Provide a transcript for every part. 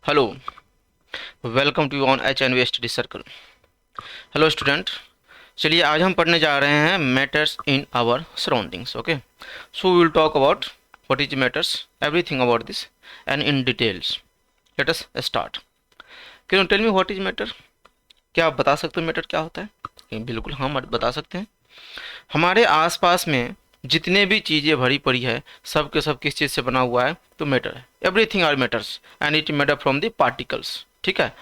Hello, welcome to on H N V study circle. Hello student, चलिए आज हम पढ़ने जा रहे हैं matters in our surroundings. Okay, so we will talk about what is matters, everything about this and in details. Let us start. Can you tell me what is matter? क्या आप बता सकते हो मैटर क्या होता है? बिल्कुल हम बता सकते हैं। हमारे आसपास में जितने भी चीज़ें भरी पड़ी है सब के सब किस चीज़ से बना हुआ है? तो मैटर है। Everything are matters and it made up from the particles. ठीक है।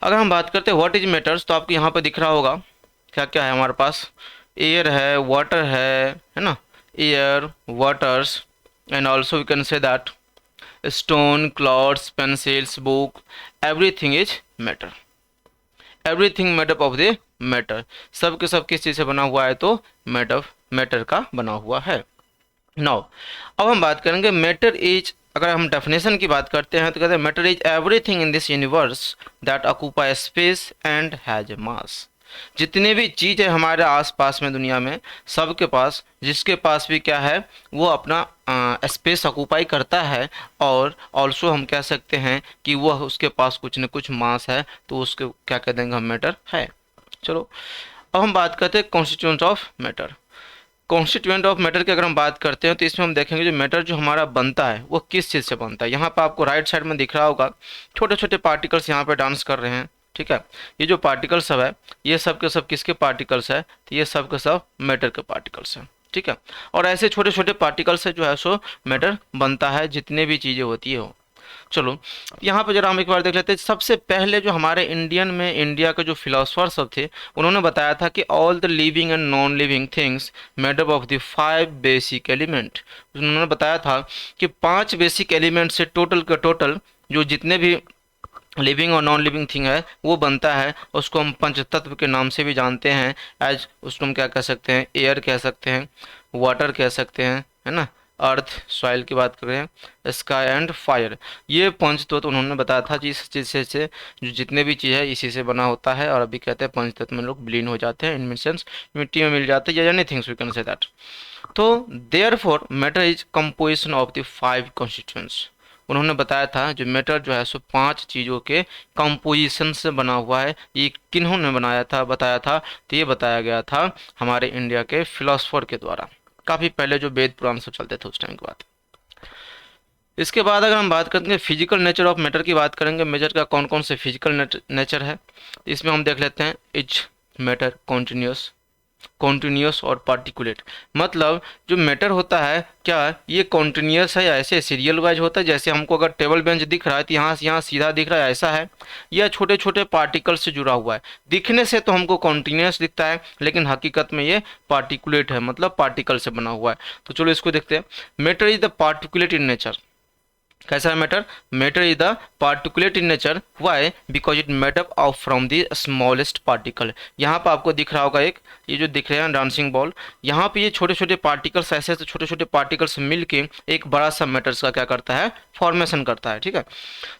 अगर हम बात करते हैं व्हाट इज मैटर्स, तो आपको यहाँ पर दिख रहा होगा क्या क्या है हमारे पास। एयर है, वाटर है ना। Air, waters, and also we can say that stone, clouds, pencils, book, everything is matter. Everything made up of the matter. सब के सब किस चीज़ से बना हुआ है? तो मैटर का बना हुआ है। नाउ अब हम बात करेंगे मैटर इज। अगर हम डेफिनेशन की बात करते हैं तो कहते हैं matter is everything in this universe that occupy space and has मास। जितने भी चीज़ है हमारे आसपास में दुनिया में, सबके पास, जिसके पास भी क्या है, वो अपना स्पेस ऑक्यूपाई करता है। और ऑल्सो हम कह सकते हैं कि वह उसके पास कुछ न कुछ मास है, तो उसके क्या कह देंगे हम? मैटर है। चलो अब हम बात करते हैं constituent of matter. Constituent of matter की अगर हम बात करते हैं तो इसमें हम देखेंगे जो मैटर जो हमारा बनता है वो किस चीज़ से बनता है। यहाँ पर आपको राइट साइड में दिख रहा होगा छोटे छोटे पार्टिकल्स यहाँ पे डांस कर रहे हैं। ठीक है। ये जो पार्टिकल सब है, ये सब के सब किसके पार्टिकल्स है? तो ये सब के सब मैटर के पार्टिकल्स हैं। ठीक है। और ऐसे छोटे छोटे पार्टिकल से जो है सो मैटर बनता है, जितने भी चीज़ें होती है हो। चलो यहाँ पे जरा हम एक बार देख लेते हैं। सबसे पहले जो हमारे इंडिया के जो फिलोसफर सब थे, उन्होंने बताया था कि all the living and non living things made up of the 5 basic element. उन्होंने बताया था कि 5 बेसिक एलिमेंट से टोटल का टोटल जो जितने भी लिविंग और नॉन लिविंग थिंग है वो बनता है। उसको हम पंचतत्व के नाम से भी जानते हैं। एज उसको हम क्या कह सकते हैं? एयर कह सकते हैं, वाटर कह सकते हैं, है ना, अर्थ, सॉइल की बात कर रहे हैं, स्काई एंड फायर। ये पंचतत्व उन्होंने बताया था जिस चीज़ से जो जितने भी चीज़ है इसी से बना होता है। और अभी कहते हैं पंचतत्व में लोग विलीन हो जाते हैं, इन सेंस मिट्टी में मिल जाते हैं या any things we can say that. तो therefore matter is composition of the 5 constituents. उन्होंने बताया था जो मैटर जो है सो 5 चीज़ों के कंपोजिशन से बना हुआ है। ये किन्होंने बनाया था, बताया था? तो ये बताया गया था हमारे इंडिया के फिलोसफर के द्वारा, काफ़ी पहले जो वेद पुराण सब चलते थे उस टाइम की बात। इसके बाद अगर हम बात करेंगे फिजिकल नेचर ऑफ मैटर की बात करेंगे, मैटर का कौन कौन से फिजिकल नेचर है, इसमें हम देख लेते हैं। इज मैटर कॉन्टिन्यूस, कॉन्टिन्यूस और पार्टिकुलेट। मतलब जो मैटर होता है क्या ये कॉन्टिन्यूस है या ऐसे सीरियल वाइज होता है? जैसे हमको अगर टेबल बेंच दिख रहा है तो यहाँ से यहाँ सीधा दिख रहा है, ऐसा है? या छोटे छोटे पार्टिकल से जुड़ा हुआ है? दिखने से तो हमको कॉन्टिन्यूस दिखता है, लेकिन हकीकत में ये पार्टिकुलेट है, मतलब पार्टिकल से बना हुआ है। तो चलो इसको देखते हैं। Matter is the particulate in nature. कैसा है matter? Matter is the particulate in nature. Why? Because it made up of from the smallest particle. यहाँ पर आपको दिख रहा होगा एक, ये जो दिख रहे हैं डांसिंग बॉल, यहाँ पे ये छोटे छोटे पार्टिकल्स, ऐसे ऐसे छोटे छोटे पार्टिकल्स मिलके एक बड़ा सा मैटर्स का क्या करता है? फॉर्मेशन करता है। ठीक है।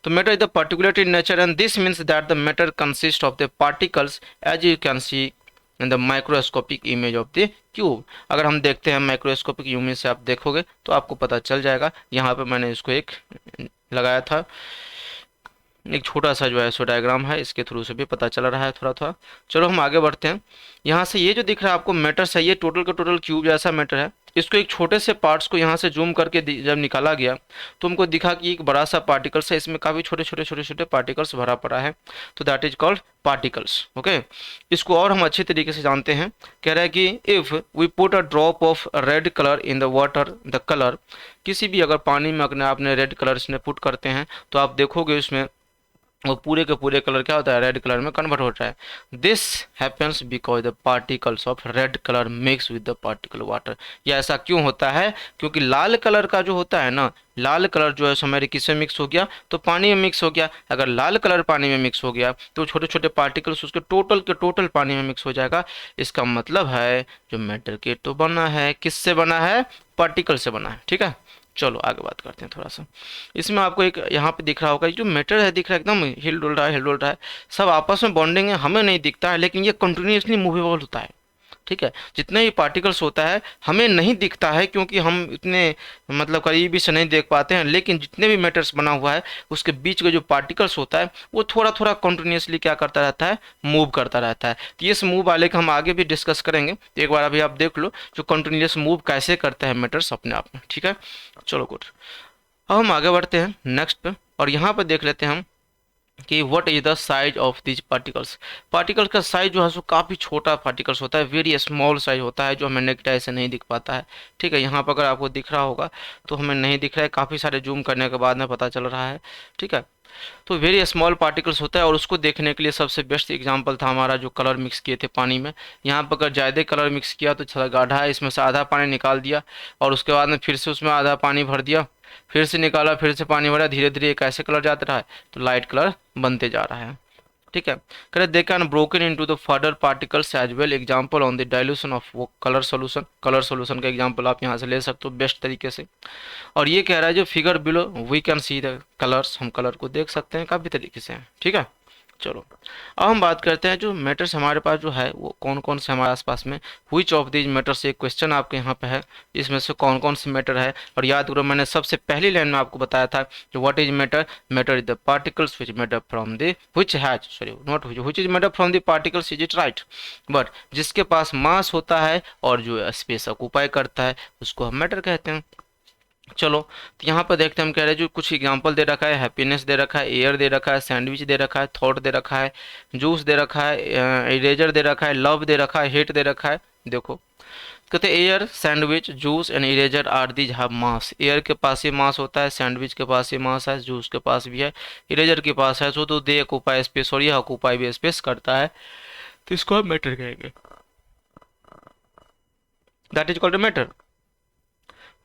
तो matter is the particulate in nature and this means that the matter consist of the particles as you can see in the microscopic image of the cube. अगर हम देखते हैं माइक्रोस्कोपिक इमेज से आप देखोगे तो आपको पता चल जाएगा। यहाँ पे मैंने इसको एक लगाया था, एक छोटा सा जो है सो डायग्राम है, इसके थ्रू से भी पता चल रहा है थोड़ा थोड़ा। चलो हम आगे बढ़ते हैं। यहाँ से ये जो दिख रहा है आपको मैटर्स है, ये टोटल का टोटल क्यूब जैसा मैटर है। इसको एक छोटे से पार्ट्स को यहाँ से जूम करके जब निकाला गया तो हमको दिखा कि एक बड़ा सा पार्टिकल्स है, इसमें काफ़ी छोटे छोटे छोटे छोटे पार्टिकल्स भरा पड़ा है। तो that is called particles. Okay, इसको और हम अच्छे तरीके से जानते हैं। कह रहा है कि if we put a drop of red colour in the water, the colour, किसी भी अगर पानी में अपने आपने रेड कलर इसमें पुट करते हैं तो आप देखोगे उसमें वो पूरे के पूरे कलर क्या होता है? रेड कलर में कन्वर्ट होता है। This happens because the particles of red colour mix with the particle water. ये ऐसा क्यों होता है? क्योंकि लाल कलर का जो होता है ना, लाल कलर जो है सो हमारे किसमें मिक्स हो गया? तो पानी में मिक्स हो गया। अगर लाल कलर पानी में मिक्स हो गया तो छोटे छोटे पार्टिकल्स उसके टोटल के टोटल पानी में मिक्स हो जाएगा। इसका मतलब है जो मैटर के तो बना है, किससे बना है? पार्टिकल से बना है। ठीक है। चलो आगे बात करते हैं थोड़ा सा। इसमें आपको एक यहाँ पे दिख रहा होगा, ये जो मैटर है दिख रहा है एकदम हिल डुल रहा है, हिल डुल रहा है, सब आपस में बॉन्डिंग है, हमें नहीं दिखता है, लेकिन ये कंटिन्यूसली मूवेबल होता है। ठीक है, जितने भी पार्टिकल्स होता है हमें नहीं दिखता है क्योंकि हम इतने मतलब करीबी से नहीं देख पाते हैं, लेकिन जितने भी मैटर्स बना हुआ है उसके बीच का जो पार्टिकल्स होता है वो थोड़ा थोड़ा कंटिन्यूसली क्या करता रहता है, मूव करता रहता है। तो इस मूव वाले का हम आगे भी डिस्कस करेंगे, तो एक बार अभी आप देख लो जो कंटिन्यूस मूव कैसे करते हैं मैटर्स अपने आप में। ठीक है, चलो गुड। अब हम आगे बढ़ते हैं नेक्स्ट पे, और यहाँ पर देख लेते हैं हम कि what is the size of these particles. Particles का साइज जो है सो काफ़ी छोटा पार्टिकल्स होता है, वेरी स्मॉल साइज होता है जो हमें नेकेड आई से नहीं दिख पाता है। ठीक है, यहाँ पर अगर आपको दिख रहा होगा तो हमें नहीं दिख रहा है, काफ़ी सारे जूम करने के बाद में पता चल रहा है। ठीक है, तो वेरी स्मॉल पार्टिकल्स होता है, और उसको देखने के लिए सबसे बेस्ट एग्जांपल था हमारा जो कलर मिक्स किए थे पानी में। यहाँ पर अगर ज़्यादा कलर मिक्स किया तो थोड़ा गाढ़ा है, इसमें से आधा पानी निकाल दिया और उसके बाद में फिर से उसमें आधा पानी भर दिया, फिर से निकाला, फिर से पानी भरा, धीरे धीरे एक ऐसे कलर जाता रहा है तो लाइट कलर बनते जा रहा है। ठीक है, करें they can broken into the further particles as well, example on the dilution of वो कलर सॉल्यूशन। कलर सॉल्यूशन का एग्जांपल आप यहाँ से ले सकते हो बेस्ट तरीके से। और ये कह रहा है जो figure below we can see the colours, हम कलर को देख सकते हैं काफ़ी तरीके से। ठीक है, चलो अब हम बात करते हैं जो मैटर्स हमारे पास जो है वो कौन कौन से हमारे आसपास में, व्हिच ऑफ दीज मैटर्स, एक क्वेश्चन आपके यहाँ पे है, इसमें से कौन कौन से मैटर है। और याद करो मैंने सबसे पहली लाइन में आपको बताया था कि what is matter, matter is the particles which matter from the which has, sorry not which is matter from the particles, is it right, but जिसके पास मास होता है और जो स्पेस ऑक्यूपाई करता है उसको हम मैटर कहते हैं। चलो तो यहाँ पर देखते हैं हम कह रहे हैं जो कुछ एग्जांपल दे रखा है, हैप्पीनेस दे रखा है, एयर दे रखा है, सैंडविच दे रखा है, थॉट दे रखा है, जूस दे रखा है, इरेजर दे रखा है, लव दे रखा है, हेट दे रखा है। देखो कहते हैं air, sandwich, juice and eraser are these have mass. Air के पास ही मास होता है, सैंडविच के पास ही मास है, जूस के पास भी है, इरेजर के पास है, तो दे ऑक्यूपाई स्पेस और यह ऑक्यूपाई भी स्पेस करता है, तो इसको हम मैटर कहेंगे, that is called matter.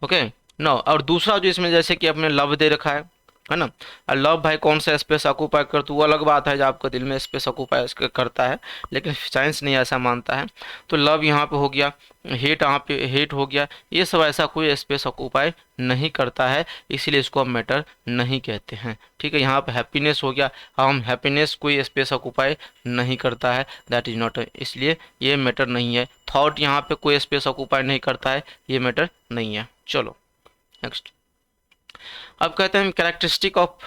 Okay no, और दूसरा जो इसमें जैसे कि अपने लव दे रखा है ना, और लव भाई कौन सा स्पेस ऑक्यूपाई कर, तो वो अलग बात है जो आपका दिल में स्पेस ऑक्यूपाई करता है, लेकिन साइंस नहीं ऐसा मानता है। तो लव यहाँ पे हो गया, हेट यहाँ पे हेट हो गया, ये सब ऐसा कोई स्पेस ऑक्यूपाई नहीं करता है, इसीलिए इसको हम मैटर नहीं कहते हैं। ठीक है, यहाँ पे हैप्पीनेस हो गया, हम हैप्पीनेस कोई स्पेस ऑक्यूपाई नहीं करता है, दैट इज नॉट, इसलिए ये मैटर नहीं है। थॉट यहाँ पे कोई स्पेस ऑक्यूपाई नहीं करता है, ये मैटर नहीं है। चलो नेक्स्ट, अब कहते हैं characteristic of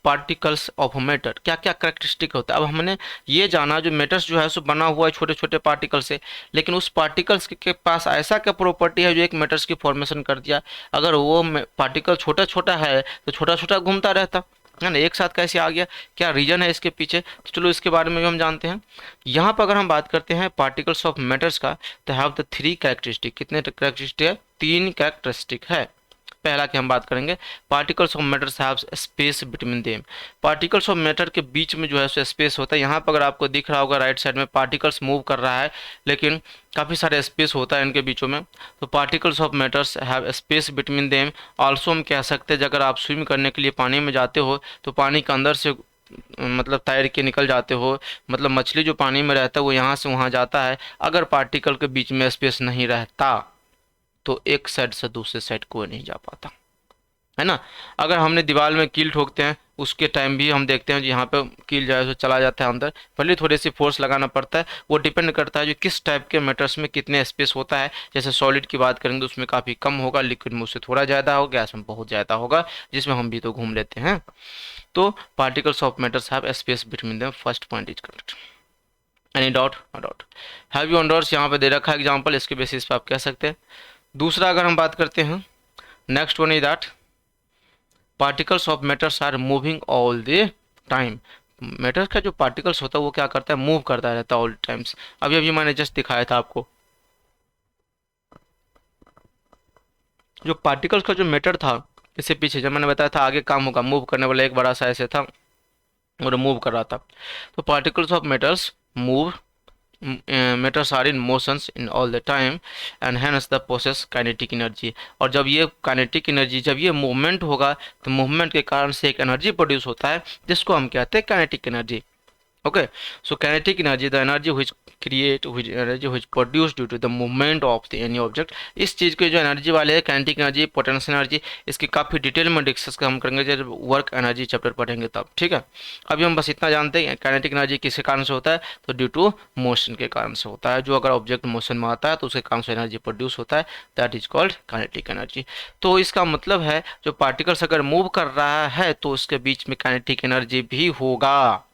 particles of matter, क्या क्या कैरेक्टरिस्टिक होता है। अब हमने ये जाना जो मैटर्स जो है सो बना हुआ है छोटे छोटे पार्टिकल से, लेकिन उस पार्टिकल्स के पास ऐसा क्या प्रॉपर्टी है जो एक मैटर्स की फॉर्मेशन कर दिया। अगर वो पार्टिकल छोटा छोटा है तो छोटा छोटा घूमता रहता है ना, एक साथ कैसे आ गया, क्या रीजन है इसके पीछे, तो चलो इसके बारे में भी हम जानते हैं। यहाँ पर अगर हम बात करते हैं पार्टिकल्स ऑफ मैटर्स का, तो हैव द थ्री कैरेक्टरिस्टिक, कितने कैरेक्टरिस्टिक है, तीन कैरेक्टरिस्टिक है। पहला की हम बात करेंगे, particles of matters have space between them. Particles of matter के बीच में जो है सो स्पेस होता है। यहाँ पर अगर आपको दिख रहा होगा राइट साइड में पार्टिकल्स मूव कर रहा है, लेकिन काफ़ी सारे स्पेस होता है इनके बीचों में, तो particles of matters have space between them. Also हम कह सकते हैं अगर आप स्विम करने के लिए पानी में जाते हो तो पानी के अंदर से मतलब तैर के निकल जाते हो, मतलब मछली जो पानी में रहता है वो यहाँ से वहाँ जाता है। अगर पार्टिकल के बीच में स्पेस नहीं रहता तो एक साइड से दूसरे साइड कोई नहीं जा पाता, है ना। अगर हमने दीवार में कील ठोकते हैं उसके टाइम भी हम देखते हैं यहाँ पे कील जो है सो चला जाता है अंदर, भले थोड़ी सी फोर्स लगाना पड़ता है, वो डिपेंड करता है जो किस टाइप के मैटर्स में कितने स्पेस होता है। जैसे सॉलिड की बात करेंगे तो उसमें काफ़ी कम होगा, लिक्विड में उससे थोड़ा ज़्यादा होगा, गैस में बहुत ज़्यादा होगा, जिसमें हम भी तो घूम लेते हैं। तो particles of matters have space between them, first point is correct. Any doubt, no doubt. Have you understand यहाँ पे दे रखा है एग्जाम्पल, इसके बेसिस पे आप कह सकते हैं। दूसरा अगर हम बात करते हैं, next one is that particles of matters are moving all the time. Matters का जो पार्टिकल्स होता है वो क्या करता है, मूव करता रहता है ऑल टाइम्स। अभी अभी मैंने जस्ट दिखाया था आपको, जो पार्टिकल्स का जो मैटर था इससे पीछे जब मैंने बताया था आगे काम होगा, मूव करने वाला एक बड़ा सा ऐसे था और मूव कर रहा था। तो particles of metals move, matters are in motions in all the time and hence the possess kinetic energy। और जब ये काइनेटिक एनर्जी, जब ये मूवमेंट होगा तो मूवमेंट के कारण से एक एनर्जी प्रोड्यूस होता है जिसको हम कहते हैं kinetic energy. Okay, so kinetic energy, the energy which create, which energy which produced due to the movement of the any object. इस चीज के जो एनर्जी वाले है, काइनेटिक एनर्जी, पोटेंशियल एनर्जी, इसकी काफी डिटेल में डिस्कस हम करेंगे जब वर्क एनर्जी चैप्टर पढ़ेंगे तब, ठीक है। अभी हम बस इतना जानते हैं काइनेटिक एनर्जी किसके कारण से होता है, तो ड्यू टू मोशन के कारण से होता है। जो अगर ऑब्जेक्ट मोशन में आता है तो उसके कारण से एनर्जी प्रोड्यूस होता है, that is called kinetic energy. तो इसका मतलब है जो पार्टिकल्स अगर मूव कर रहा है तो उसके बीच में काइनेटिक एनर्जी भी होगा,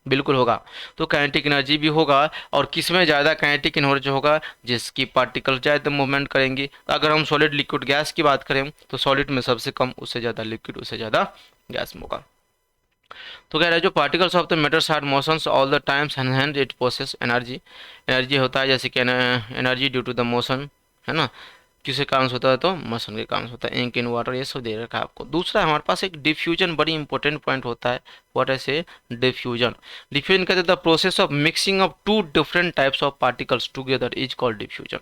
बिल्कुल होगा। तो काइनेटिक एनर्जी भी होगा, और किसमें ज़्यादा काइनेटिक एनर्जी होगा, जिसकी पार्टिकल ज़्यादा मूवमेंट करेंगी। अगर हम सॉलिड लिक्विड गैस की बात करें तो सॉलिड में सबसे कम, उससे ज़्यादा लिक्विड, उससे ज़्यादा गैस में होगा। तो कह रहा है जो particles of the matters are motions all the times and hand it process energy. Energy होता है जैसे कि energy due to the motion, है ना, किसके कारण से होता है, तो मोशन के कारण से होता है। इंक इन वाटर, ये सब दे रखा है आपको। दूसरा हमारे पास एक डिफ्यूजन बड़ी इंपॉर्टेंट पॉइंट होता है। व्हाट है से डिफ्यूजन? डिफ्यूजन कहते हैं the process of mixing of two different types of particles together is called diffusion.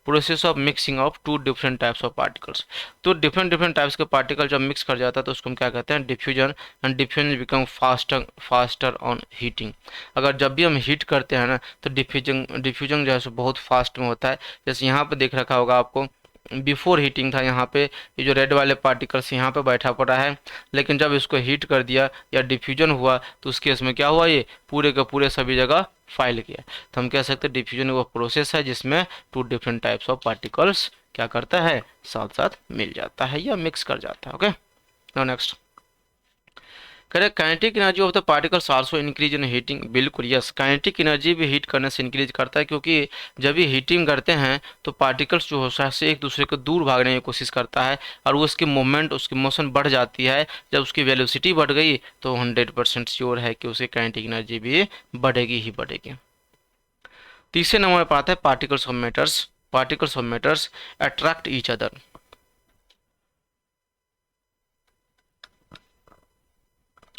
Process of mixing of two different types of particles, तो डिफरेंट डिफरेंट टाइप्स के particle जब mix कर जाता है तो उसको हम क्या कहते हैं, diffusion. And diffusion become faster on heating. अगर जब भी हम हीट करते हैं ना तो डिफ्यूजन जो है सो बहुत फास्ट में होता है। जैसे यहाँ पे देख रखा होगा आपको, बिफोर हीटिंग था यहाँ पे, ये जो रेड वाले पार्टिकल्स यहाँ पे बैठा पड़ा है, लेकिन जब इसको हीट कर दिया या डिफ्यूजन हुआ तो उस केस में क्या हुआ, ये पूरे के पूरे सभी जगह फैल गया। तो हम कह सकते हैं डिफ्यूजन वो प्रोसेस है जिसमें two different types of particles क्या करता है, साथ साथ मिल जाता है या मिक्स कर जाता है। Okay, now next correct, kinetic energy of the particles also increase in heating. बिल्कुल यस, काइनेटिक एनर्जी भी हीट करने से इंक्रीज करता है, क्योंकि जब ये हीटिंग करते हैं तो पार्टिकल्स जो होता है एक दूसरे को दूर भागने की कोशिश करता है, और वो उसकी मूवमेंट, उसकी मोशन बढ़ जाती है। जब उसकी वेलोसिटी बढ़ गई तो 100% श्योर है कि उसकी काइनेटिक एनर्जी भी बढ़ेगी ही बढ़ेगी। तीसरे नंबर पर आता है particles of matters. Particles of matters attract each other.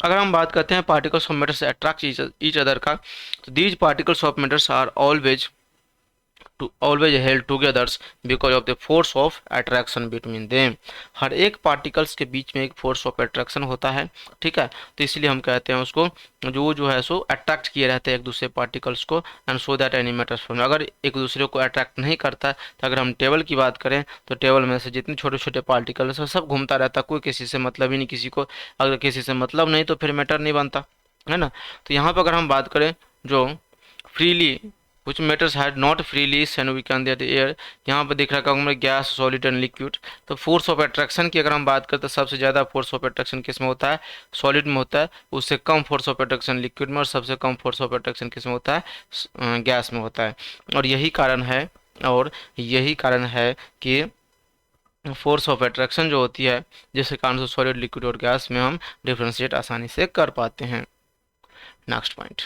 अगर हम बात करते हैं particles of matters attract each other का, तो these particles of matters are always held together because of the force of attraction between them. हर एक particles के बीच में एक फोर्स ऑफ अट्रैक्शन होता है, ठीक है। तो इसलिए हम कहते हैं उसको जो है सो अट्रैक्ट किए रहते हैं एक दूसरे पार्टिकल्स को, and so that any matters form. अगर एक दूसरे को अट्रैक्ट नहीं करता तो अगर हम टेबल की बात करें तो टेबल में से जितने छोटे छोटे पार्टिकल्स हैं सब घूमता रहता, कोई किसी से मतलब ही नहीं किसी को। अगर किसी से मतलब नहीं तो फिर मैटर नहीं बनता, है ना। तो यहाँ पर अगर हम बात करें जो freely which matters had not freely and we can that air, यहाँ पर दिख रहा है गैस, सॉलिड एंड लिक्विड। तो फोर्स ऑफ अट्रैक्शन की अगर हम बात करें तो सबसे ज़्यादा फोर्स ऑफ अट्रैक्शन किस में होता है, सॉलिड में होता है। उससे कम फोर्स ऑफ अट्रैक्शन लिक्विड में, और सबसे कम फोर्स ऑफ अट्रैक्शन किस में होता है, गैस में होता है। और यही कारण है कि फोर्स ऑफ अट्रैक्शन जो होती है जिसके कारण से सॉलिड, लिक्विड और गैस में हम डिफ्रेंशिएट आसानी से कर पाते हैं। नेक्स्ट पॉइंट,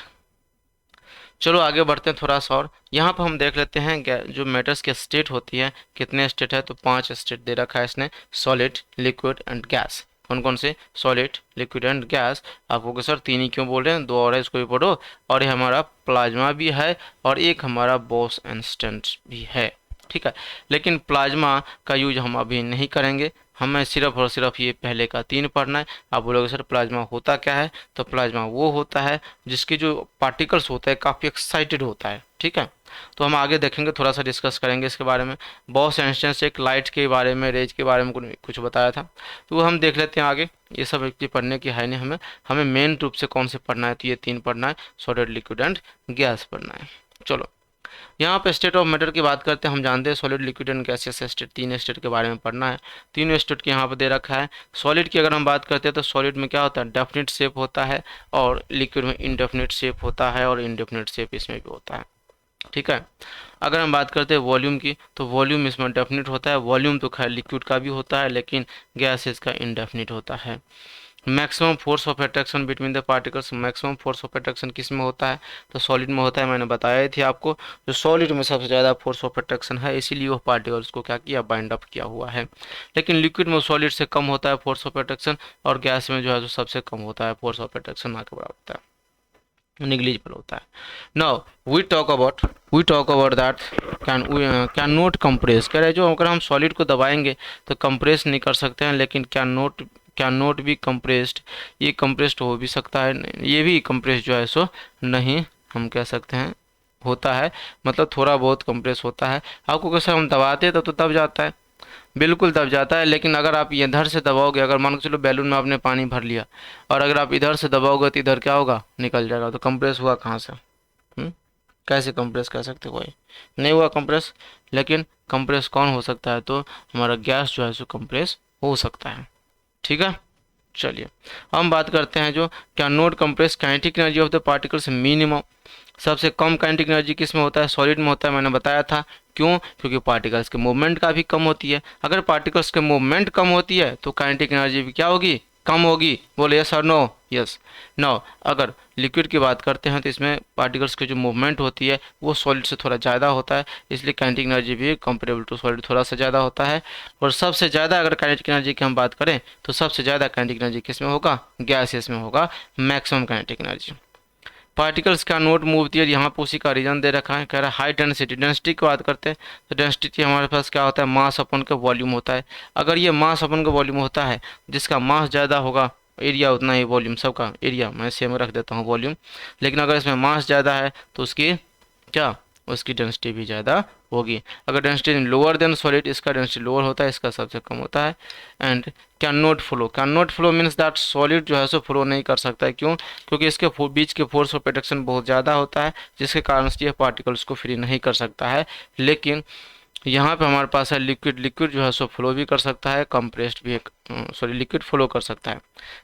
चलो आगे बढ़ते हैं थोड़ा सा और। यहाँ पर हम देख लेते हैं जो मैटर्स की स्टेट होती है, कितने स्टेट है, तो 5 स्टेट दे रखा है इसने, सॉलिड, लिक्विड एंड गैस। कौन कौन से, सॉलिड, लिक्विड एंड गैस। आपको सर 3 ही क्यों बोल रहे हैं, 2 और है, इसको भी पढ़ो। और ये हमारा प्लाज्मा भी है और एक हमारा बोस-एनस्टैंट भी है, ठीक है। लेकिन प्लाज्मा का यूज हम अभी नहीं करेंगे, हमें सिर्फ और सिर्फ ये पहले का 3 पढ़ना है। आप बोलोगे सर प्लाज्मा होता क्या है, तो प्लाज्मा वो होता है जिसके जो पार्टिकल्स होता है काफ़ी एक्साइटेड होता है, ठीक है। तो हम आगे देखेंगे, थोड़ा सा डिस्कस करेंगे इसके बारे में। बॉस इंस्टेंस एक लाइट के बारे में, रेज के बारे में कुछ बताया था, तो वो हम देख लेते हैं आगे। ये सब एक पढ़ने की है नहीं, हमें मेन रूप से कौन से पढ़ना है, तो ये 3 पढ़ना है, सॉलिड, लिक्विड एंड गैस पढ़ना है। चलो यहाँ पे स्टेट ऑफ मैटर की बात करते हैं। हम जानते हैं solid, liquid and gaseous state, 3 state के बारे में पढ़ना है। 3 स्टेट के यहाँ पे दे रखा है। सॉलिड की अगर हम बात करते हैं तो सॉलिड में क्या होता है, डेफिनेट शेप होता है, और लिक्विड में इनडेफिनेट शेप होता है, और इनडेफिनेट शेप इसमें भी होता है, ठीक है। अगर हम बात करते हैं वॉल्यूम की, तो वॉल्यूम इसमें डेफिनेट होता है। वॉल्यूम तो खैर लिक्विड का भी होता है, लेकिन गैसेस का इनडेफिनेट होता है। Maximum force of attraction between the particles, maximum force of attraction किस में होता है, तो सॉलिड में होता है। मैंने बताया थी आपको, जो सॉलिड में सबसे ज़्यादा फोर्स ऑफ अट्रैक्शन है, इसीलिए वो पार्टिकल्स को क्या किया, बाइंड अप किया हुआ है। लेकिन लिक्विड में सॉलिड से कम होता है फोर्स ऑफ अट्रैक्शन, और गैस में जो है जो सबसे कम होता है, फोर्स ऑफ अट्रैक्शन ना के बराबर होता है, निग्लिजिबल होता है। Now we talk about that can not compress. कह रहे जो अगर हम सॉलिड को दबाएंगे तो कंप्रेस नहीं कर सकते हैं, लेकिन कैन नॉट बी कंप्रेस्ड, ये कंप्रेस्ड हो भी सकता है, ये भी कंप्रेस जो है सो नहीं हम कह सकते हैं होता है, मतलब थोड़ा बहुत कंप्रेस होता है। आपको कैसे हम दबाते हैं तो दब जाता है, बिल्कुल दब जाता है, लेकिन अगर आप इधर से दबाओगे, अगर मान के चलो बैलून में आपने पानी भर लिया और अगर आप इधर से दबाओगे तो इधर क्या होगा, निकल जाएगा, तो कंप्रेस हुआ कहाँ से? कैसे कंप्रेस कह सकते हो? कोई नहीं हुआ कंप्रेस। लेकिन कंप्रेस कौन हो सकता है? तो हमारा गैस जो है सो कंप्रेस हो सकता है। ठीक है, चलिए हम बात करते हैं जो can not compress kinetic energy of the particles minimum. सबसे कम काइनेटिक एनर्जी किस में होता है? सॉलिड में होता है, मैंने बताया था। क्यों? क्योंकि पार्टिकल्स के मूवमेंट का भी कम होती है। अगर पार्टिकल्स के मूवमेंट कम होती है तो काइनेटिक एनर्जी भी क्या होगी? कम होगी। बोले यस और नो? यस। नो। अगर लिक्विड की बात करते हैं तो इसमें पार्टिकल्स की जो मूवमेंट होती है वो सॉलिड से थोड़ा ज़्यादा होता है, इसलिए काइनेटिक एनर्जी भी कंपेरेबल टू सॉलिड थोड़ा सा ज़्यादा होता है। और सबसे ज़्यादा अगर काइनेटिक एनर्जी की हम बात करें तो सबसे ज़्यादा काइनेटिक एनर्जी किस में होगा? गैसेस में होगा, मैक्सिमम काइनेटिक एनर्जी। पार्टिकल्स का नोट मूव दिया, यहाँ पे उसी का रीजन दे रखा है, कह रहा है हाई डेंसिटी। डेंसिटी की बात करते हैं तो डेंसिटी हमारे पास क्या होता है? मास अपन का वॉल्यूम होता है। अगर ये मास अपन का वॉल्यूम होता है, जिसका मास ज़्यादा होगा एरिया उतना ही वॉल्यूम, सबका एरिया मैं सेम रख देता हूँ वॉल्यूम, लेकिन अगर इसमें मास ज़्यादा है तो उसकी क्या, उसकी डेंसिटी भी ज़्यादा होगी। अगर डेंसिटी लोअर देन सॉलिड, इसका डेंसिटी लोअर होता है, इसका सबसे कम होता है। And can not flow, can not flow means that solid जो है सो फ्लो नहीं कर सकता है। क्यों? क्योंकि इसके बीच के फोर्स ऑफ प्रोटेक्शन बहुत ज़्यादा होता है, जिसके कारण से ये पार्टिकल्स को फ्री नहीं कर सकता है। लेकिन यहाँ पे हमारे पास है लिक्विड, लिक्विड जो है सो फ्लो भी कर सकता है, कंप्रेस्ड भी सॉरी लिक्विड फ्लो कर सकता है।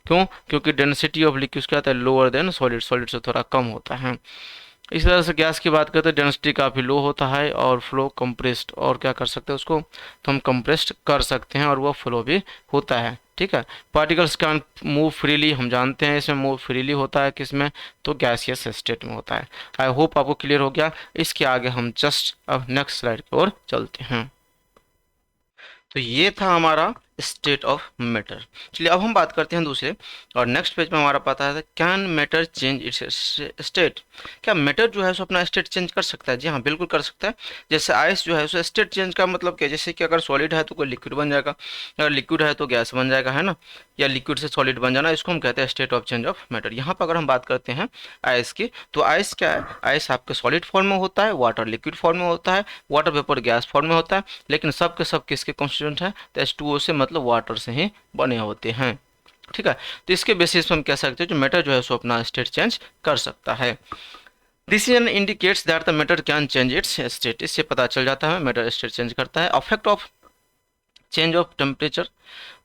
क्यों? क्योंकि डेंसिटी ऑफ लिक्विड क्या होता है? लोअर देन सॉलिड, सॉलिड से थोड़ा कम होता है। इस तरह से गैस की बात करते हैं, डेंसिटी काफ़ी लो होता है और फ्लो कंप्रेस्ड, और क्या कर सकते हैं उसको? तो हम कंप्रेस्ड कर सकते हैं और वो फ्लो भी होता है। ठीक है, पार्टिकल्स कैन मूव फ्रीली, हम जानते हैं इसमें मूव फ्रीली होता है किसमें? तो गैसियस स्टेट में होता है। आई होप आपको क्लियर हो गया। इसके आगे हम जस्ट अब नेक्स्ट स्लाइड की ओर चलते हैं। तो ये था हमारा स्टेट ऑफ मैटर। चलिए अब हम बात करते हैं दूसरे, और नेक्स्ट पेज में हमारा पता है can matter change it's state. क्या मैटर जो है सो अपना स्टेट चेंज कर सकता है? जी हाँ, बिल्कुल कर सकता है। जैसे आइस जो है सो स्टेट चेंज का मतलब क्या? जैसे कि अगर सॉलिड है तो कोई लिक्विड बन जाएगा, अगर लिक्विड है तो गैस बन जाएगा, है ना, या लिक्विड से सॉलिड बन जाना, इसको हम कहते हैं state of change of matter. यहाँ पर अगर हम बात करते हैं आइस की, तो आइस क्या है? आइस आपके सॉलिड फॉर्म में होता है, वाटर लिक्विड फॉर्म में होता है, वाटर वेपर गैस फॉर्म में होता है, लेकिन सब के सब किसके कॉन्स्टिट्यूएंट हैं? तो H2O से, मतलब वाटर से ही बने होते हैं। ठीक है, तो इसके बेसिस पे हम कह सकते हैं जो मैटर जो है सो अपना स्टेट चेंज कर सकता है। This indicates that the matter can change it's state. इससे पता चल जाता है मैटर स्टेट चेंज करता है। Affect of change of temperature,